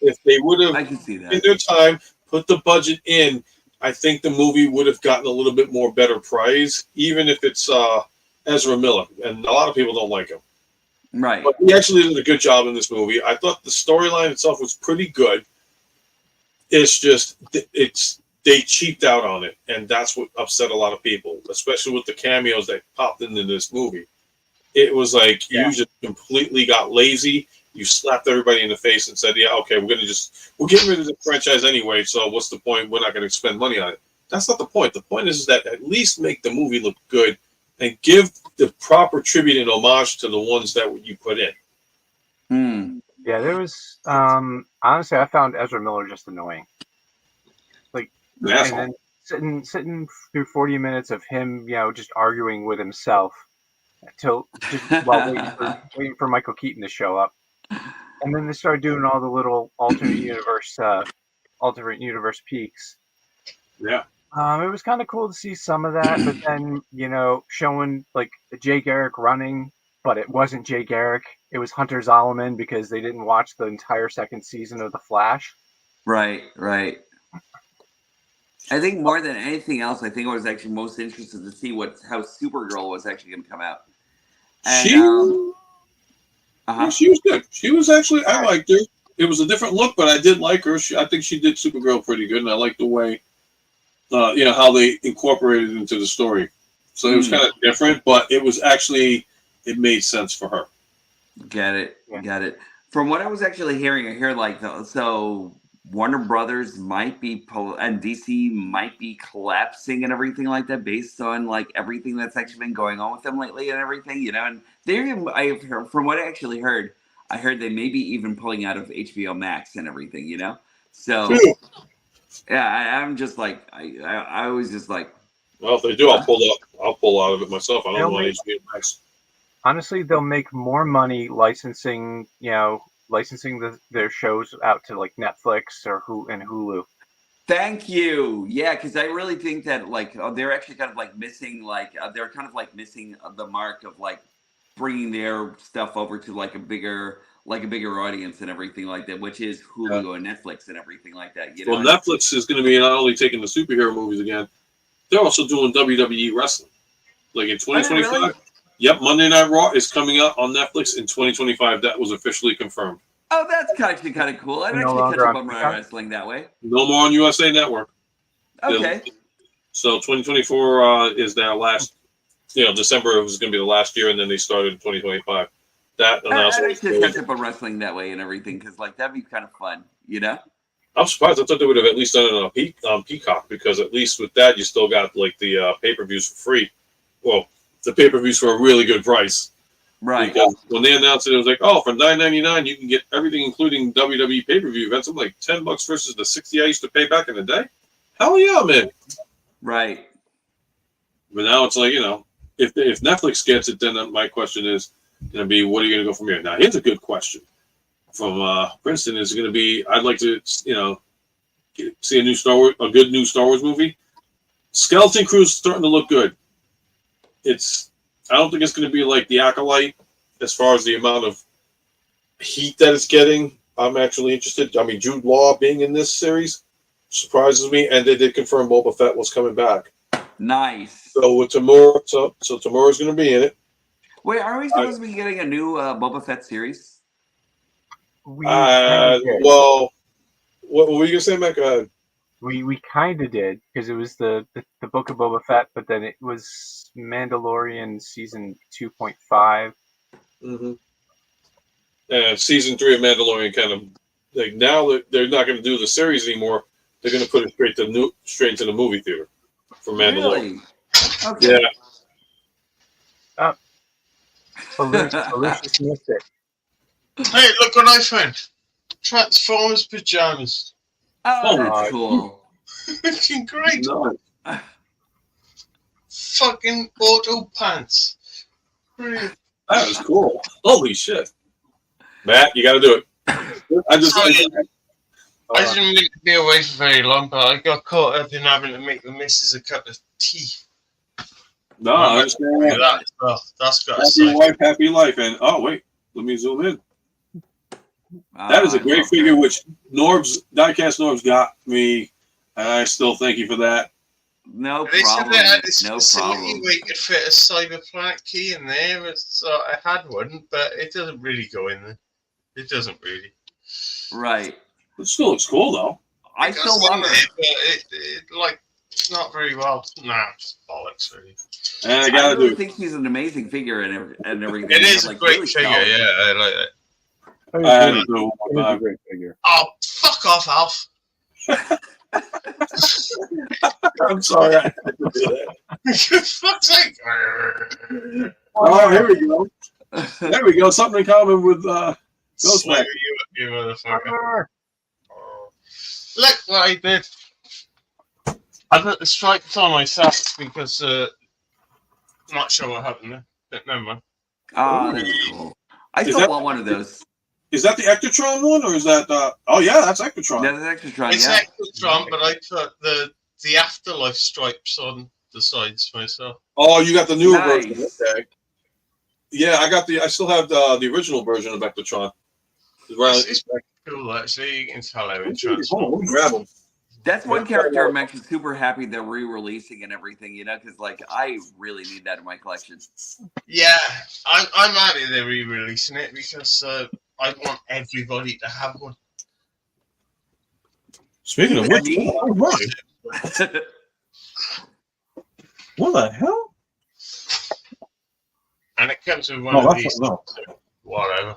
If they would I have, can see in that. their time, put the budget in, I think the movie would have gotten a little bit more better praise, even if it's Ezra Miller. And a lot of people don't like him. Right. But he actually did a good job in this movie. I thought the storyline itself was pretty good. It's just they cheaped out on it, and that's what upset a lot of people, especially with the cameos that popped into this movie. It was like you just completely got lazy. You slapped everybody in the face and said, "Yeah, okay, we're getting rid of the franchise anyway. So what's the point? We're not going to spend money on it." That's not the point. The point is that at least make the movie look good and give the proper tribute and homage to the ones that you put in. Yeah, there was honestly, I found Ezra Miller just annoying. Like, That's and then sitting through 40 minutes of him, just arguing with himself while waiting for Michael Keaton to show up, and then they started doing all the little alternate universe peaks. Yeah. It was kind of cool to see some of that, but then showing like Jay Garrick running, but it wasn't Jay Garrick. It was Hunter Zolomon because they didn't watch the entire second season of The Flash. Right. I think more than anything else, I think I was actually most interested to see how Supergirl was actually going to come out. And, she was good. She was actually, I liked her. It was a different look, but I did like her. I think she did Supergirl pretty good, and I liked the way, how they incorporated it into the story. So it was kind of different, but it was actually, it made sense for her. Got it. From what I was actually hearing, I hear so Warner Brothers might be and DC might be collapsing and everything like that based on like everything that's actually been going on with them lately and everything, and I've heard, from what I actually heard, I heard they may be even pulling out of HBO Max and everything, So yeah, I'm just like I was just like, well, if they do, I'll pull out of it myself. I don't want HBO Max. Honestly, they'll make more money licensing their shows out to like Netflix or Hulu. Thank you. Yeah, because I really think that like they're actually kind of like missing they're kind of like missing the mark of like bringing their stuff over to like a bigger audience and everything like that, which is Hulu and Netflix and everything like that. Well, Netflix is going to be not only taking the superhero movies again, they're also doing WWE wrestling, like in 2025. Really? Yep, Monday Night Raw is coming out on Netflix in 2025. That was officially confirmed. Oh, that's actually kind of cool. I'd No actually catch longer up on on my Peacock? wrestling that way. No more on USA Network. Okay. So 2024 is their last. December was going to be the last year, and then they started in 2025. that I'd announcement. actually catch up on wrestling that way and everything because like that'd be kind of fun, you know? I'm surprised. I thought they would have at least done it on Peacock, because at least with that you still got like the pay-per-views for free. Well, the pay-per-views for a really good price. Right. Because when they announced it, it was like, oh, for $9.99 you can get everything, including WWE pay-per-view events. I'm like, $10 versus the $60 I used to pay back in the day. Hell yeah, man! Right. But now it's like, if Netflix gets it, then my question is going to be, what are you going to go from here? Now, here's a good question from Princeton. Is going to be, I'd like to, see a good new Star Wars movie. Skeleton Crew's starting to look good. I don't think it's going to be like The Acolyte as far as the amount of heat that it's getting. I'm actually interested. I mean, Jude Law being in this series surprises me, and they did confirm Boba Fett was coming back. Nice. So with Tamura, so Tamura's going to be in it. Wait, are we supposed to be getting a new Boba Fett series? Well, what were you going to say, Matt? Go ahead. We kind of did, because it was the Book of Boba Fett, but then it was Mandalorian season 2.5. Mm-hmm. And season 3 of Mandalorian kind of like, now that they're not going to do the series anymore, they're going to put it straight into the movie theater for Mandalorian. Really? Okay. Yeah. Delicious missed it. Hey, look what I found. Transformers pajamas. Oh, that's cool. Looking great. No. Fucking auto pants. Brilliant. That was cool. Holy shit. Matt, you got to do it. I didn't mean to be away for very long, but I got caught up in having to make the missus a cup of tea. No, I understand that. That's got happy wife, happy life. And wait, let me zoom in. That is a great figure, which Diecast Norbs got me, and I still thank you for that. No they problem. Said they had this No facility problem. where you could fit a cyberplanet key in there. So I had one, but it doesn't really go in there. It doesn't really. Right. It still looks cool, though. I still love it. But it's not very well. Nah, it's bollocks, really. And I gotta really think she's an amazing figure and everything. It is a great figure, yeah. I like it. A great figure. Oh, fuck off, Alf. I'm sorry. I had to do that. Fuck's sake. Oh, here we go. There we go. Something in common with Ghostmaster. You motherfucker. Look what I did. I put the stripes on myself because not sure what happened there. But never mind. Oh, that's cool. I still want one of those. Is that the Ectotron one, or is that? Oh yeah, that's Ectotron. Yeah, that's Ectotron. It's yeah. Ectotron, but I put the afterlife stripes on the sides myself. Oh, you got the newer version. Nice. Okay. Yeah, I still have the original version of Ectotron. It's cool, actually. You can tell how it transforms. Grab them. That's one character I'm actually super happy they're re-releasing and everything, because like I really need that in my collection. Yeah, I'm happy they're re-releasing it because I want everybody to have one. Speaking of which, what the hell? And it comes with one of these. No. Whatever.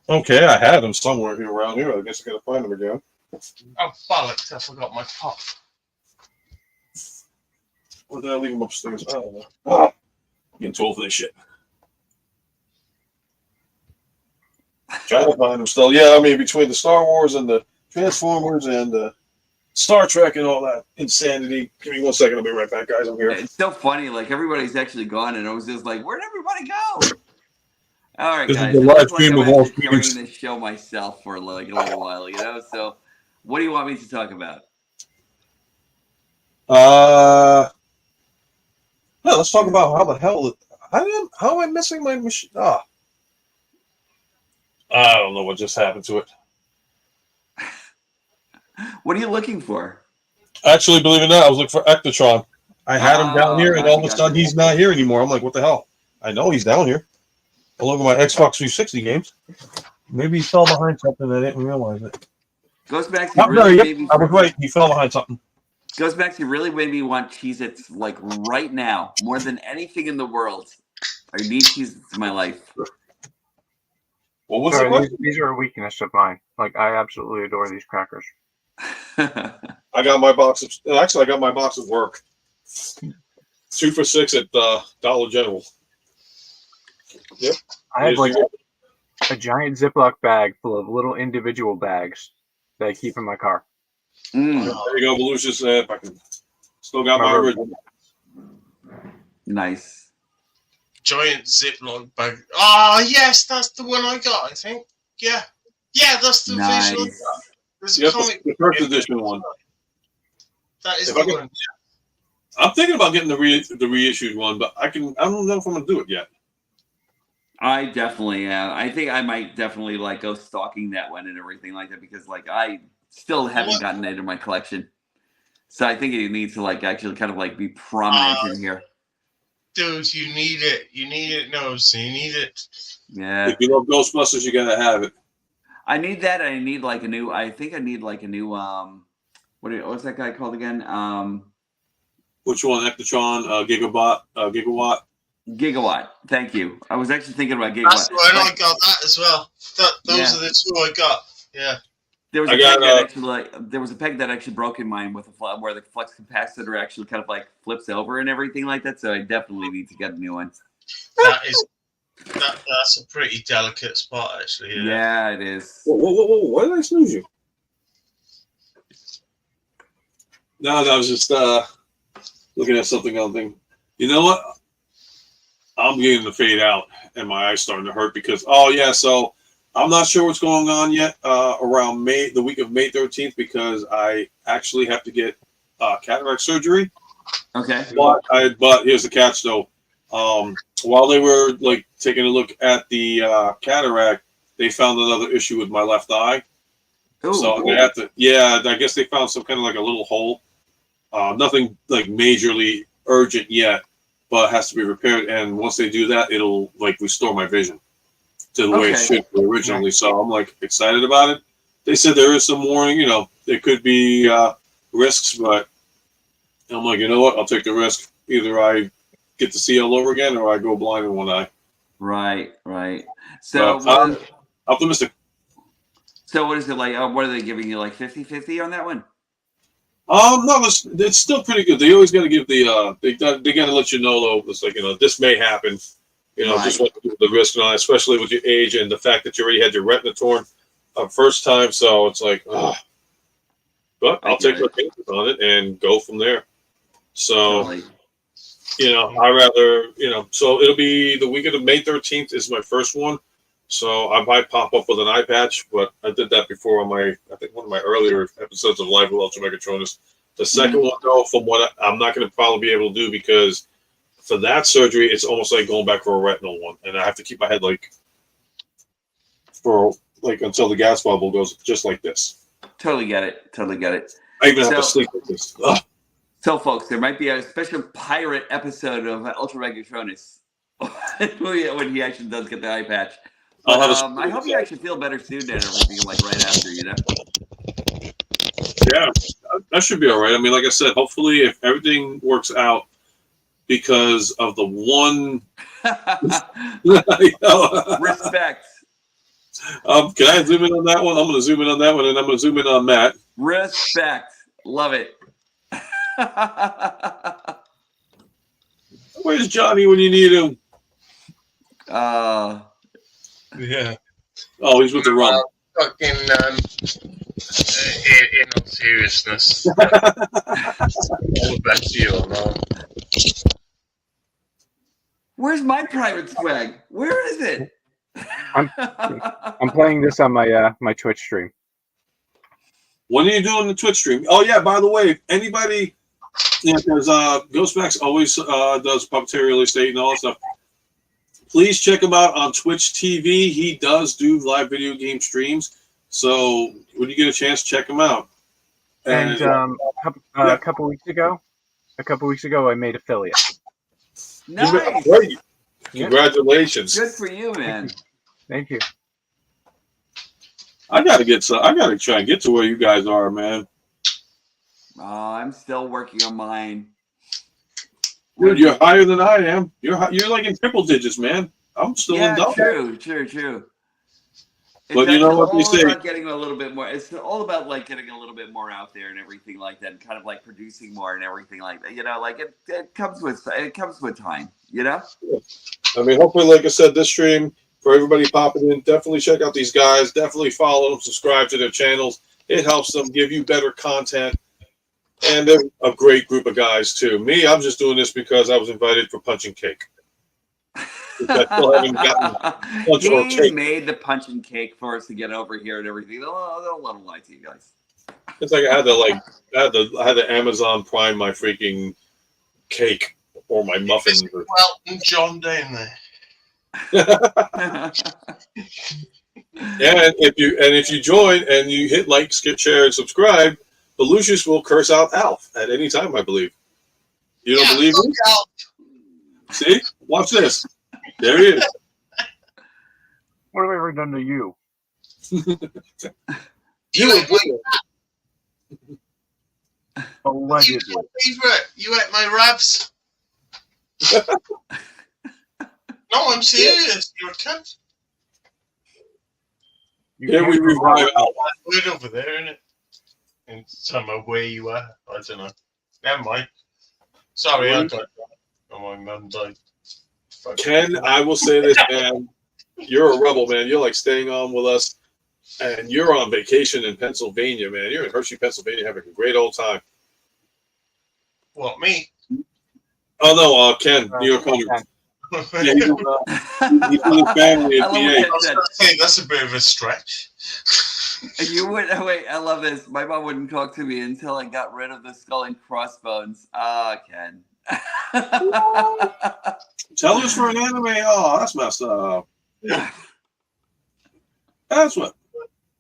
Okay, I had them somewhere here around here. I guess I gotta find them again. Oh, bollocks, I forgot my pop. Or did I leave them upstairs? I don't know. Oh, getting too old for this shit. Trying to find them still. Yeah, I mean, between the Star Wars and the Transformers and the Star Trek and all that insanity. Give me 1 second. I'll be right back, guys. I'm here. It's so funny. Like everybody's actually gone, and I was just like, "Where'd everybody go?" All right, This guys. is the live stream of all streams. Carrying this show myself for like a little while, So, what do you want me to talk about? Yeah, let's talk about how the hell how am I missing my machine? I don't know what just happened to it. What are you looking for? Actually, believe it or not, I was looking for Ectotron. I had him down here, and all of a sudden he's not here anymore. I'm like, what the hell? I know he's down here. I look at my Xbox 360 games. Maybe he fell behind something and I didn't realize it. Ghostmax, I was right. He fell behind something. Ghostmax, you really made me want Cheez-Its like right now, more than anything in the world. I need Cheez-Its in my life. What was it? Sorry, What? these are a weakness of mine. Like, I absolutely adore these crackers. I got my box of. Actually, I got my box of work. 2 for $6 at Dollar General. Yep. I have Here's like your- a giant Ziploc bag full of little individual bags that I keep in my car. Mm, There you go, Volusius. If I can. Still got my My original. nice. Giant Ziploc bag. Oh, yes, that's the one I got, I think. Yeah. Yeah, that's the version I got. Nice. There's a Yep, comic. the first edition one. That is If the I can- one. I'm thinking about getting the reissued one, but I don't know if I'm gonna do it yet. I definitely am. I think I might definitely like go stalking that one and everything like that because like I still haven't What? gotten it in my collection. So I think it needs to like actually kind of like be prominent in here. Dude, you need it. You need it, Nose. You need it. Yeah. If you love Ghostbusters, you gotta have it. I need that. I need like a new. I think I need like a new. What's that guy called again? Which one? Ectotron, Gigawatt. Gigawatt. Thank you. I was actually thinking about That's Gigawatt. why I Like, got that as well. Those Yeah. are the two I got. Yeah. there was I a got, peg that actually like there was a peg that actually broke in mine with where the flux capacitor actually kind of like flips over and everything like that. So I definitely need to get a new one. That's a pretty delicate spot, actually. Yeah. Yeah, it is. Whoa! Why did I snooze you? No, I was just looking at something else. You know what? I'm getting the fade out, and my eyes starting to hurt because so I'm not sure what's going on yet around the week of May 13th, because I actually have to get cataract surgery. Okay. But here's the catch, though. While they were like taking a look at the cataract, they found another issue with my left eye. Ooh, So they have to, I guess they found some kind of like a little hole. Nothing like majorly urgent yet, but has to be repaired. And once they do that, it'll like restore my vision to the way it Okay. should be originally. So I'm like excited about it. They said there is some warning, there could be risks, but I'm like, you know what? I'll take the risk. Either I get to see all over again, or I go blind in one eye. right. So, But, optimistic. so what is it like? What are they giving you? Like 50-50 on that one? No, it's still pretty good. They always got to give the they got to let you know though. It's like this may happen. Just Right. what the risk and all, especially with your age and the fact that you already had your retina torn first time. So it's like, but I I'll take get my it. chances on it and go from there. So Totally. I rather so it'll be the week of the May 13th is my first one. So I might pop up with an eye patch, but I did that before on I think one of my earlier episodes of Live with Ultra Megatronus. The second one, though, from what I'm not going to probably be able to do, because for that surgery, it's almost like going back for a retinal one, and I have to keep my head until the gas bubble goes just like this. Totally get it. I even have to sleep like this. Ugh. So, folks, there might be a special pirate episode of Ultra Megatronus when he actually does get the eye patch. But, I hope you actually feel better soon and everything, like right after, Yeah, that should be all right. I mean, like I said, hopefully, if everything works out, because of the one. Respect. Can I zoom in on that one? I'm going to zoom in on that one, and I'm going to zoom in on Matt. Respect. Love it. Where's Johnny when you need him? Yeah. Oh, he's with the rum. Fucking, in all seriousness. All the best to you on that. Where's my pirate swag? Where is it? I'm playing this on my Twitch stream. When are you doing the Twitch stream? Oh yeah, by the way, if anybody, because Ghostmax always does puppeteer real estate and all that stuff. Please check him out on Twitch TV. He does do live video game streams. So when you get a chance, check him out. And a couple weeks ago, I made affiliate. Nice. Great. Congratulations. Good for you, man. Thank you. I gotta try and get to where you guys are, man. I'm still working on mine. Dude, you're higher than I am. You're like in triple digits, man. I'm still in double. True. But It's you know actually what they all say. about getting a little bit more. It's all about like getting a little bit more out there and everything like that, and kind of like producing more and everything like that. You know, like it comes with time. You know. I mean, hopefully, like I said, this stream for everybody popping in, definitely check out these guys. Definitely follow them, subscribe to their channels. It helps them give you better content, and they're a great group of guys too. Me, I'm just doing this because I was invited for punch and cake. I still haven't gotten punch or He cake. made the punch and cake for us to get over here and everything. Don't let him lie to you guys. It's like I had to Amazon Prime my freaking cake or my muffin. Welton John down there. And if you join and you hit like, share, and subscribe, the Lucius will curse out Alf at any time, I believe. You don't believe me? See? Watch this. There he is. What have I ever done to you? You ate Allegedly. my favorite. You ate my wraps. No, I'm serious. You're a cunt. Here we revive Alf. We're over there, isn't it? In somewhere where you are. I don't know. Never mind. Sorry, I got oh, my mum died. Ken, I will say this, man. You're a rebel, man. You're like staying on with us, and you're on vacation in Pennsylvania, man. You're in Hershey, Pennsylvania, having a great old time. What, me? Oh no, Ken, New York Country. Yeah, he's with his family at PA. That's a bit of a stretch. You would wait. I love this. My mom wouldn't talk to me until I got rid of the skull and crossbones. Ah, Ken. Tell us for an anime. Oh, that's messed up. That's what.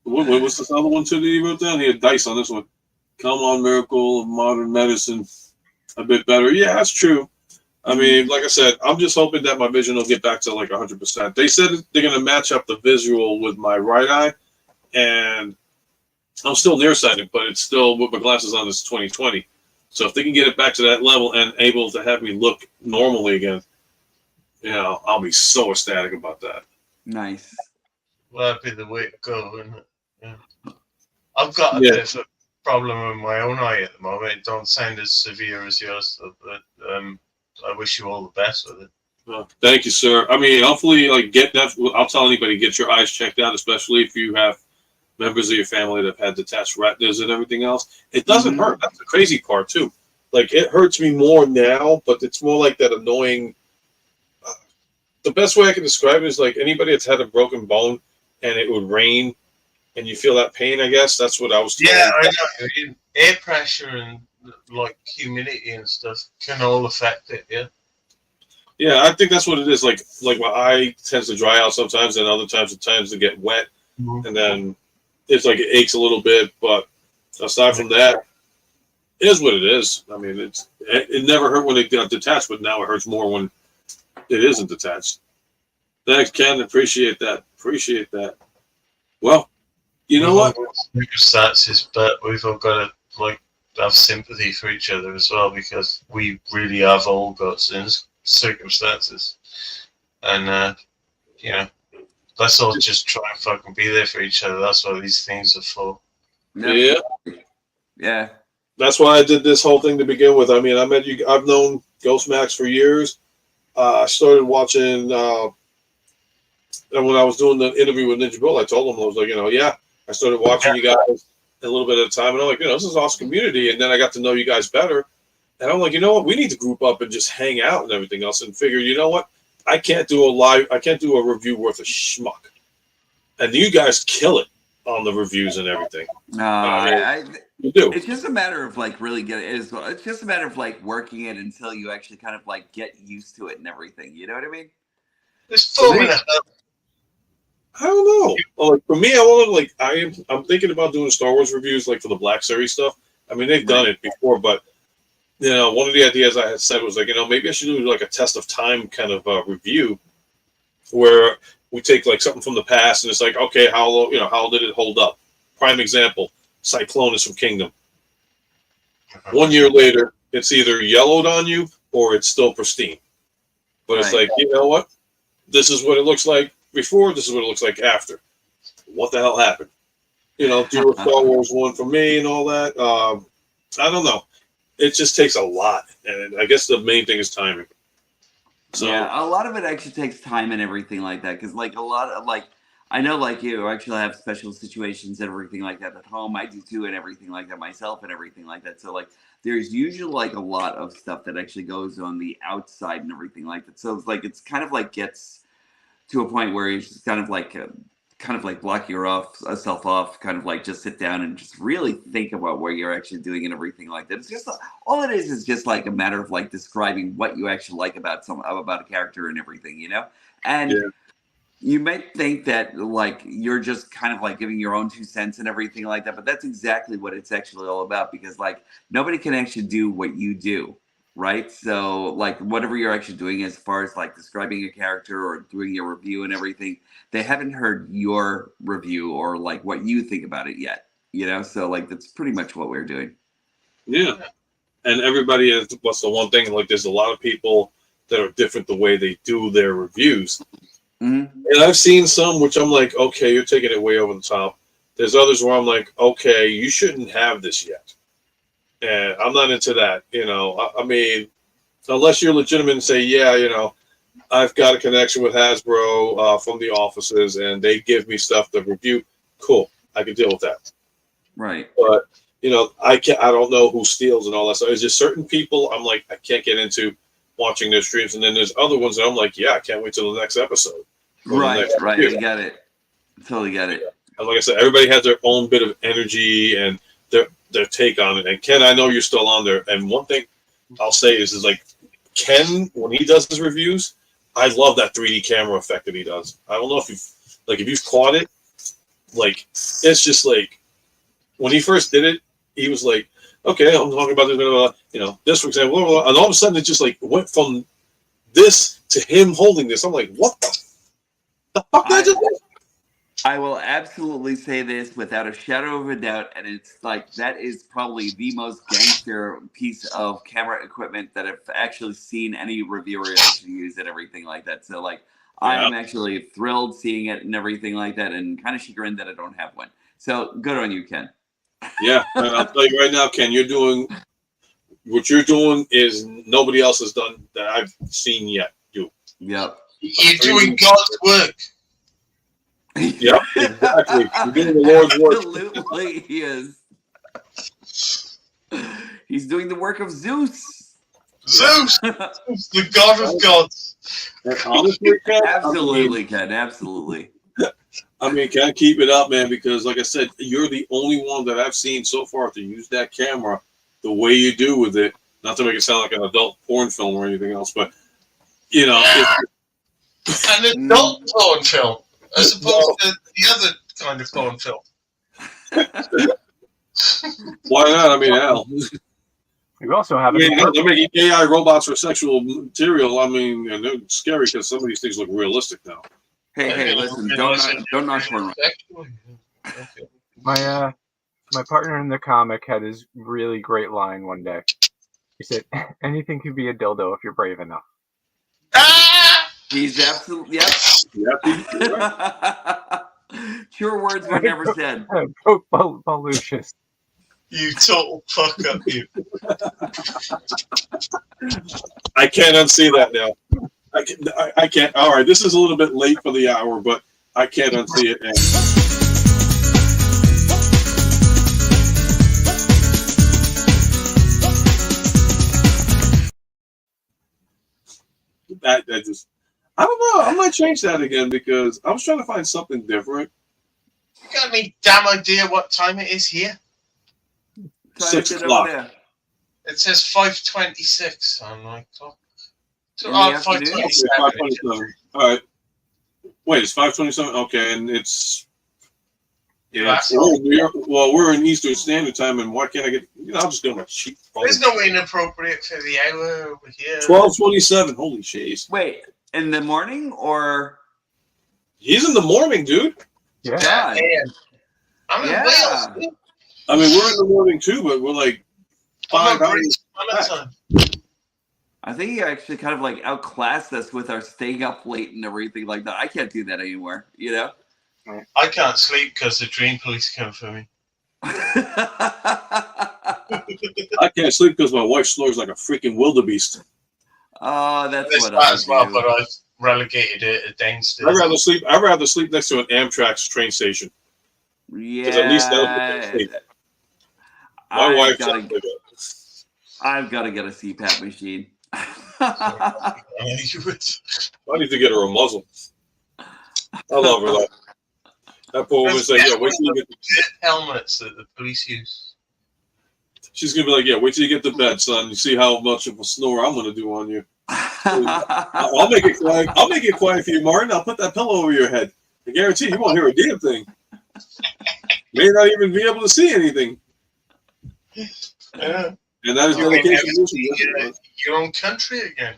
What's this other one too that he wrote down? He had dice on this one. Come on, Miracle of Modern Medicine. A bit better. Yeah, that's true. I mean, like I said, I'm just hoping that my vision will get back to like 100%. They said they're going to match up the visual with my right eye, and I'm still nearsighted, but it's still with my glasses on. It's 20/20. So if they can get it back to that level and able to have me look normally again, you know, I'll be so ecstatic about that. Nice. Well, that'd be the way to go, wouldn't it? Yeah. I've got a bit of a problem with my own eye at the moment. It don't sound as severe as yours, but I wish you all the best with it. Well, thank you, sir. I mean, hopefully, like, get that. I'll tell anybody, get your eyes checked out, especially if you have members of your family that have had detached retinas and everything else. It doesn't hurt. That's the crazy part, too. Like, it hurts me more now, but it's more like that annoying. The best way I can describe it is like anybody that's had a broken bone and it would rain and you feel that pain, I guess. That's what I was told. Yeah, I know. Air pressure and like humidity and stuff can all affect it, yeah. Yeah, I think that's what it is. Like my eye tends to dry out sometimes, and other times it tends to get wet, and then it's like it aches a little bit. But aside from that, it is what it is. I mean, it never hurt when it got detached, but now it hurts more when it isn't detached. Thanks, Ken. Appreciate that. Well, you know what? Circumstances, but we've all got to like have sympathy for each other as well, because we really have all got circumstances, and you know, let's all just try and fucking be there for each other. That's what these things are for. Yeah. That's why I did this whole thing to begin with. I mean, I've known Ghost Max for years. I started watching, and when I was doing the interview with Ninja Bill, I told him, I was like, I started watching you guys a little bit at a time, and I'm like, this is an awesome community. And then I got to know you guys better, and I'm like, you know what, we need to group up and just hang out and everything else, and figure, you know what, I can't do a review worth a schmuck, and you guys kill it on the reviews and everything. You do. It's just a matter of like really getting it. It's just a matter of like working it until you actually kind of like get used to it and everything. You know what I mean? It's fun. I don't know. Like for me, I want to like I'm thinking about doing Star Wars reviews like for the Black Series stuff. I mean, they've done it before, but one of the ideas I had said was like, maybe I should do like a test of time kind of review, where we take like something from the past and it's like, okay, how did it hold up? Prime example, Cyclonus from Kingdom. 1 year later, it's either yellowed on you or it's still pristine. But it's Right. like, you know what? This is what it looks like before. This is what it looks like after. What the hell happened? You know, do a Star Wars one for me and all that. I don't know. It just takes a lot, and I guess the main thing is timing. So Yeah, a lot of it actually takes time and everything like that. Because like a lot of like, I know like you actually have special situations and everything like that at home. I do too, and everything like that myself and everything like that. So like, there's usually like a lot of stuff that actually goes on the outside and everything like that. So it's like it's kind of like gets to a point where it's just kind of like block yourself off, kind of like just sit down and just really think about what you're actually doing and everything like that. It's just all it is just like a matter of like describing what you actually like about a character and everything, you know. And yeah, you might think that like you're just kind of like giving your own 2 cents and everything like that, but that's exactly what it's actually all about, because like nobody can actually do what you do, right? So like whatever you're actually doing as far as like describing a character or doing your review and everything, they haven't heard your review or like what you think about it yet, you know. So like that's pretty much what we're doing. yeah. And everybody is what's the one thing, like there's a lot of people that are different the way they do their reviews. Mm-hmm. And I've seen some which I'm like, okay, you're taking it way over the top. There's others where I'm like, okay, you shouldn't have this yet. And I'm not into that, you know. I mean, unless you're legitimate and say, yeah, you know, I've got a connection with Hasbro from the offices and they give me stuff to review. Cool. I can deal with that. Right. But you know, I don't know who steals and all that stuff. It's just certain people I'm like, I can't get into watching their streams, and then there's other ones that I'm like, yeah, I can't wait till the next episode. Right. Right. Review. I got it. Totally got it. And like I said, everybody has their own bit of energy and their take on it. And Ken, I know you're still on there. And one thing I'll say is like Ken, when he does his reviews, I love that 3D camera effect that he does. I don't know if you've caught it. Like it's just like when he first did it, he was like, okay, I'm talking about this, you know, this for example, blah, blah, blah. And all of a sudden it just like went from this to him holding this. I'm like, what the fuck did I just do? I will absolutely say this without a shadow of a doubt, and it's like that is probably the most gangster piece of camera equipment that I've actually seen any reviewer actually use and everything like that. So like I am actually thrilled seeing it and everything like that, and kind of chagrined that I don't have one. So good on you, Ken. Yeah, and I'll tell you right now, Ken, what you're doing is nobody else has done that I've seen yet. Yep. You're doing God's work. Yep, exactly. You're doing the Lord's work. Absolutely, he is. He's doing the work of Zeus. Zeus, the god of gods. And honestly, Ken, Absolutely, Ken. Absolutely. I mean, can I keep it up, man? Because, like I said, you're the only one that I've seen so far to use that camera the way you do with it. Not to make it sound like an adult porn film or anything else, but you know, An adult porn film, as opposed to the other kind of porn film. why not? I mean, hell. We also have I mean, they're making AI robots for sexual material. I mean, and they're scary because some of these things look realistic now. Hey, listen! Don't knock porn. my partner in the comic had his really great line one day. He said, "Anything can be a dildo if you're brave enough." He's absolutely yep. True words were never said. Lucius. You total fuck up, you. I can't unsee that now. I can't. All right, this is a little bit late for the hour, but I can't unsee it now. That just, I don't know. I might change that again because I was trying to find something different. You got any damn idea what time it is here? 6 o'clock. It says 5:26 on my clock. So, In the afternoon? 5:27. All right. Wait, it's 5:27. Okay, and it's we're in Eastern Standard Time, and why can't I get? I'll just go on my cheap phone. There's no inappropriate for the hour over here. 12:27. Holy jeez. Wait, in the morning or? He's in the morning, dude. Yeah. God. I'm in Wales. Dude. I mean, we're in the morning too, but we're like 5 I'm on hours. British Summer time. I think he actually kind of like outclassed us with our staying up late and everything like that. I can't do that anymore, you know? I can't sleep because the dream police come for me. I can't sleep because my wife snores like a freaking wildebeest. Oh, that's It's what that I as well, do. but I've relegated it downstairs. I'd rather sleep next to an Amtrak train station. Yeah. At least that'll put me to sleep. My wife. I've got to get a CPAP machine. I need to get her a muzzle. I love her. That poor woman said, "Yeah, wait till you get the helmets that the police use." She's gonna be like, "Yeah, wait till you get to bed, son. You see how much of a snore I'm gonna do on you." I'll make it quiet. I'll make it quiet for you, Martin. I'll put that pillow over your head. I guarantee you won't hear a damn thing. May not even be able to see anything. Yeah. And that is dedication. Your own country again.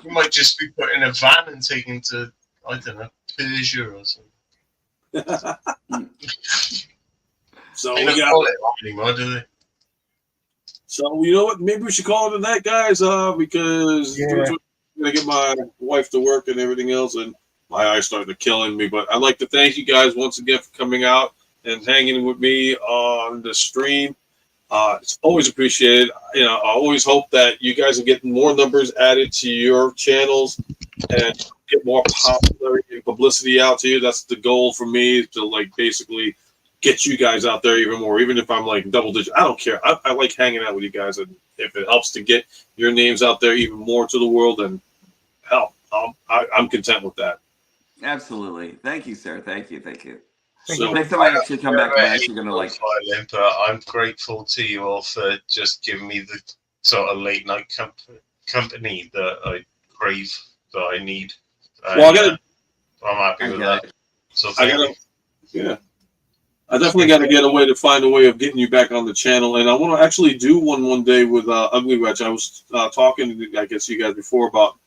You might just be put in a van and taken to, I don't know, Persia or something. So they we don't got call it anymore, do they? So you know what? Maybe we should call it a night, guys. Because I'm gonna get my wife to work and everything else, and my eyes started killing me. But I'd like to thank you guys once again for coming out and hanging with me on the stream. It's always appreciated. You know, I always hope that you guys are getting more numbers added to your channels and get more popularity and publicity out to you. That's the goal for me, to like basically get you guys out there even more. Even if I'm like double digit, I don't care. I like hanging out with you guys, and if it helps to get your names out there even more to the world, then hell, I'm content with that. Absolutely. Thank you, sir. Thank you. So next time I actually come back, I'm actually going to like. But I'm grateful to you all for just giving me the sort of late night company that I crave, that I need. Well, I'm happy with that. So yeah. I definitely got to get a way to find a way of getting you back on the channel, and I want to actually do one day with Ugly Wretch. I was talking, I guess, you guys before about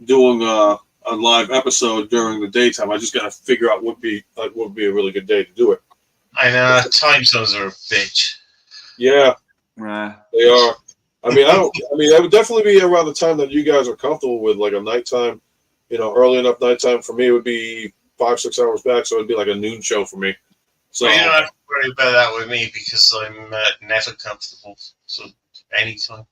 doing a live episode during the daytime. I just got to figure out what would be a really good day to do it. I know time zones are a bitch. Yeah, they are. I mean, it would definitely be around the time that you guys are comfortable with, like a nighttime. You know, early enough nighttime for me would be 5-6 hours back, so it'd be like a noon show for me. So you don't have to worry about that with me because I'm never comfortable. So anytime.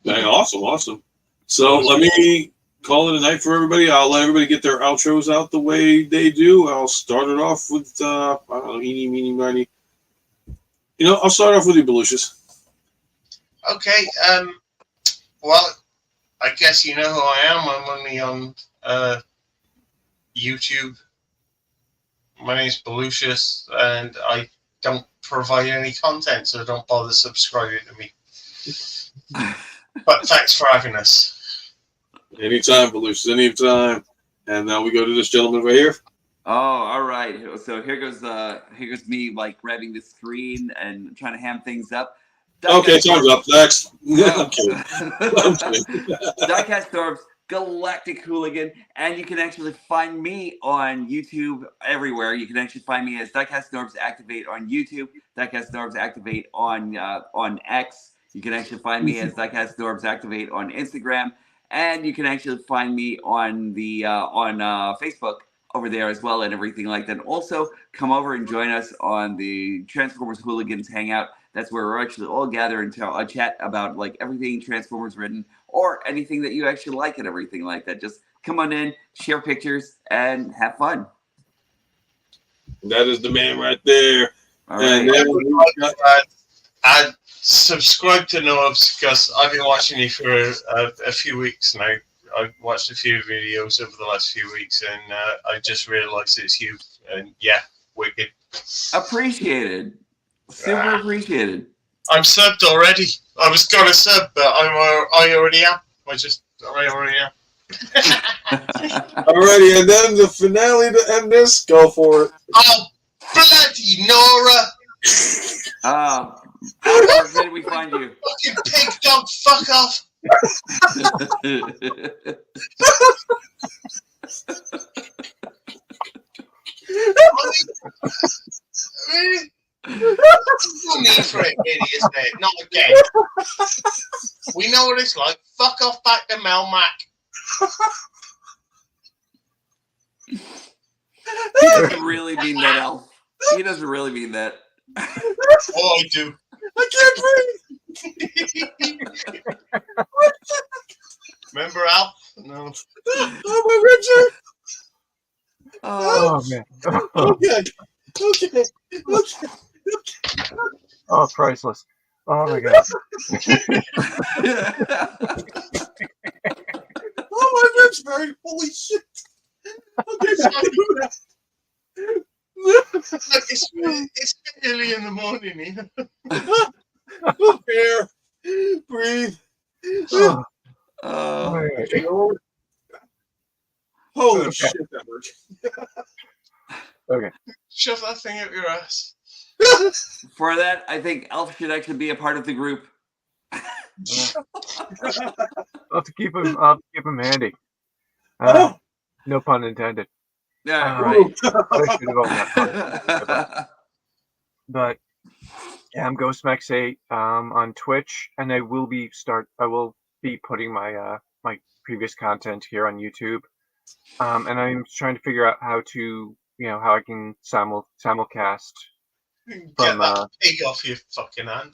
Dang, awesome. So let me call it a night for everybody. I'll let everybody get their outros out the way they do. I'll start it off with I don't know, eeny, meeny, miny. You know, I'll start off with you, Belucius. Okay. Well, I guess you know who I am. I'm only on YouTube. My name's Belucius, and I don't provide any content, so don't bother subscribing to me. But thanks for having us. Anytime, Belucius, anytime. And now we go to this gentleman right here. Oh, all right. So here goes me like grabbing the screen and trying to ham things up. Okay, time's up. Next. I'm kidding. Diecast Orbs, Galactic Hooligan, and you can actually find me on YouTube everywhere. You can actually find me as Diecast Orbs Activate on YouTube, Diecast Orbs Activate on X. You can actually find me as Diecast Orbs Activate on Instagram, and you can actually find me on the Facebook over there as well and everything like that. Also, come over and join us on the Transformers Hooligans Hangout. That's where we're actually all gather and chat about like everything Transformers written or anything that you actually like and everything like that. Just come on in, share pictures, and have fun. That is the man right there. All right. And subscribe to Noobs because I've been watching you for a few weeks now. I've watched a few videos over the last few weeks, and I just realised it's you. And yeah, wicked. Appreciated. Super appreciated. I'm subbed already. I was gonna sub, but I already am. I already am. Alrighty, and then the finale to end this. Go for it. Oh, bloody Nora! Where did we find you? Fucking pig dog, fuck off! Really? No need for it, really, isn't it? Not again. We know what it's like. Fuck off back to Melmac. He doesn't really mean that, Elf. He doesn't really mean that. Oh, I do. I can't breathe. Remember Al? No. Oh, my Richard. Oh man. Okay. Okay. Oh, priceless. Oh my god. Oh, my Richard. Holy shit. Okay, sorry. It's early in the morning here. Air. Breathe. Oh, Oh. my God. Holy Okay. shit, that hurt. Okay. Shove that thing up your ass. For that, I think Elf should actually be a part of the group. I'll have to keep him. I'll have to keep him handy. No pun intended. Yeah, right. I should have owned that pun. But yeah, I'm GhostMax8 on Twitch, and I will be putting my my previous content here on YouTube. And I'm trying to figure out how how I can simulcast Get from that pig off your fucking hand.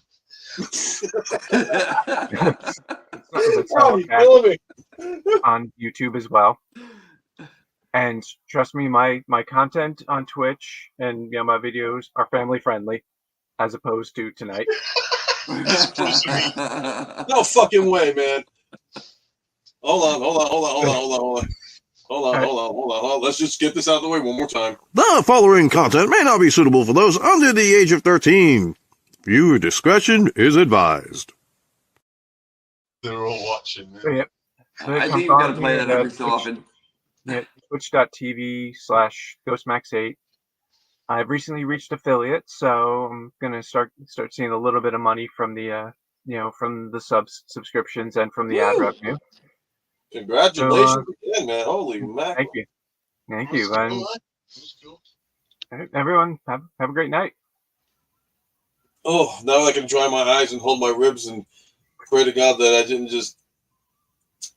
Oh, you're killing me. on YouTube as well. And trust me, my content on Twitch and my videos are family friendly, as opposed to tonight. No fucking way, man. Hold on. Let's just get this out of the way one more time. The following content may not be suitable for those under the age of 13. Viewer discretion is advised. They're all watching. So, yeah. I think you've got to play that every so often. Yeah, twitch.tv/GhostMax8. I've recently reached affiliate, so I'm gonna start seeing a little bit of money from the from the subscriptions and from the ad revenue. Congratulations again, man. Holy mackerel. Thank you. And everyone, have a great night. Oh, now I can dry my eyes and hold my ribs and pray to God that I didn't just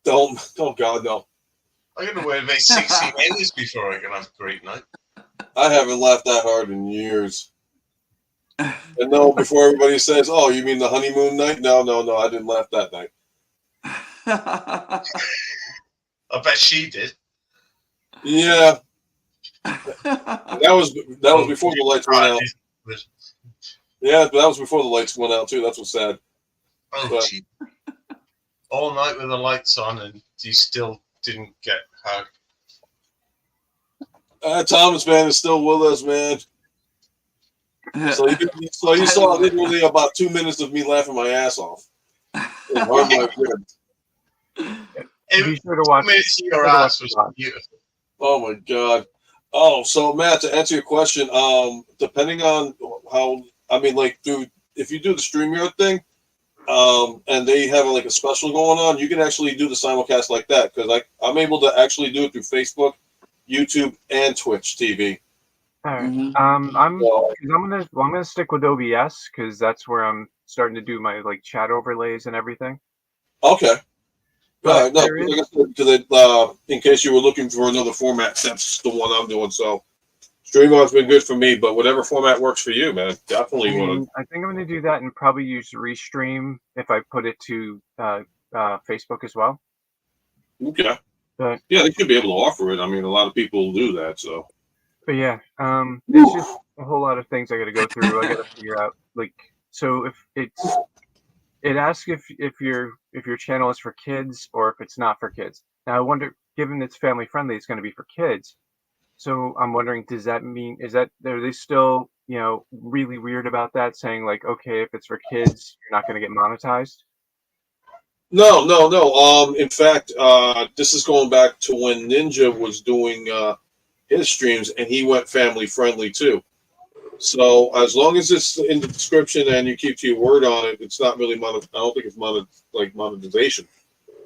don't. Oh God, no. I'm going to wait about 16 hours before I can have a great night. I haven't laughed that hard in years. And no, before everybody says, "Oh, you mean the honeymoon night?" No, I didn't laugh that night. I bet she did. Yeah, that was before the lights went out. Yeah, but that was before the lights went out too. That's what's sad. Oh, But- gee. All night with the lights on, and you still didn't get hugged. Thomas, man, is still with us, man. So you saw literally about 2 minutes of me laughing my ass off. And hard my ribs. Be sure to watch. Your ass was beautiful. Oh my God. Oh, so Matt, to answer your question, depending on how, I mean, like, if you do the StreamYard thing, and they have like a special going on, you can actually do the simulcast like that, because I'm able to actually do it through Facebook, YouTube, and Twitch TV. All right. Mhm. I'm gonna stick with OBS because that's where I'm starting to do my like chat overlays and everything. Okay. But No, there is- like I said, because in case you were looking for another format, that's the one I'm doing. So StreamYard's been good for me, but whatever format works for you, man, definitely want to. I think I'm gonna do that and probably use Restream if I put it to Facebook as well. Okay. But Yeah, they should be able to offer it. I mean, a lot of people do that. So. But yeah, it's just a whole lot of things I got to go through. I got to figure out so if it asks if your channel is for kids or if it's not for kids. Now I wonder, given it's family friendly, it's going to be for kids. So I'm wondering, does that mean are they still really weird about that, saying like, okay, if it's for kids, you're not going to get monetized? No. In fact, this is going back to when Ninja was doing his streams, and he went family friendly too. So as long as it's in the description and you keep to your word on it, it's not really I don't think it's monetization,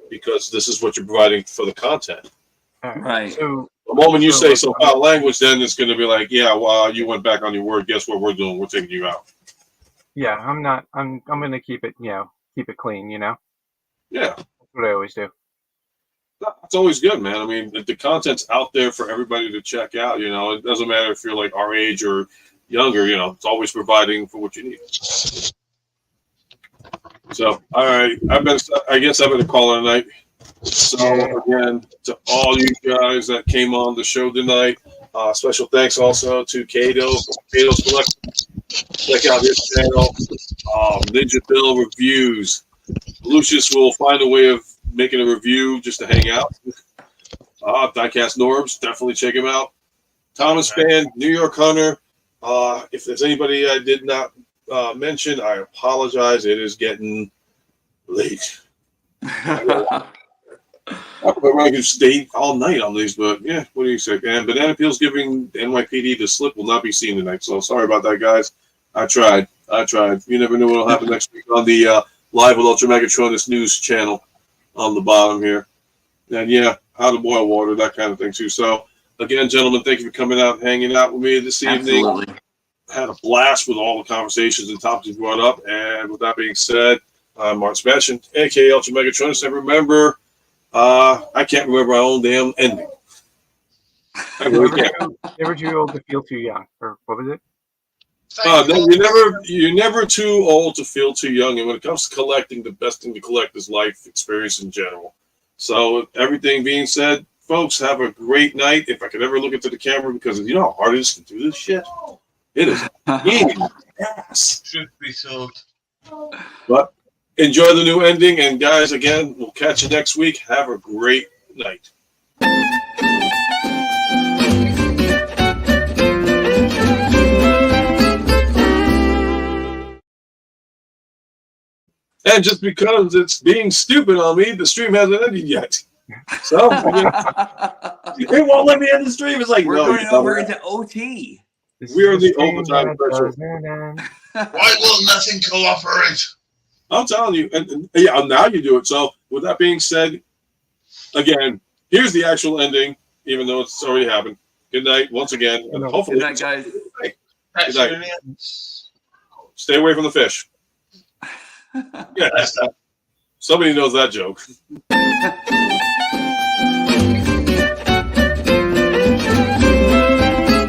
because this is what you're providing for the content. Right. So The moment you say some foul language, then it's going to be like, yeah, well, you went back on your word. Guess what we're doing? We're taking you out. yeah, I'm going to keep it keep it clean, Yeah. That's what I always do. It's always good, man. I mean, the content's out there for everybody to check out. You know, it doesn't matter if you're like our age or younger. You know, it's always providing for what you need. So, all right, I guess I'm gonna call it a night. So again, to all you guys that came on the show tonight, special thanks also to Kato from Kato's Collection. Check out his channel, Ninja Bill Reviews. Lucius will find a way of making a review just to hang out. Diecast Norbs, definitely check him out. Thomas Fan, New York Hunter. If there's anybody I did not mention, I apologize. It is getting late. I could stay all night on these, but yeah, what do you say? And Banana Peel's giving NYPD the slip will not be seen tonight. So sorry about that, guys. I tried. You never know what'll happen next week on the Live with Ultra Megatronus news channel on the bottom here. And yeah, how to boil water, that kind of thing too. So again, gentlemen, thank you for coming out and hanging out with me this evening. Absolutely. Had a blast with all the conversations and topics you brought up. And with that being said, I'm Martin Sebastian, aka Ultra Megatronus. And remember, I can't remember my own damn ending. I really can't. Never too old to feel too young, or what was it? You're never too old to feel too young. And when it comes to collecting, the best thing to collect is life experience in general. So everything being said, folks, have a great night. If I could ever look into the camera, because you know how hard it is to do this shit. It is ass. Truth be told. But enjoy the new ending, and guys, again, we'll catch you next week. Have a great night. And just because it's being stupid on me, the stream hasn't ended yet. So it won't let me end the stream. It's like, We're no, going over into OT. We are the overtime special. Why will nothing cooperate? I'm telling you, and yeah, now you do it. So with that being said, again, here's the actual ending, even though it's already happened. Good night once again, and hopefully, Good night, guys. Good night. Stay away from the fish. Yeah, somebody knows that joke.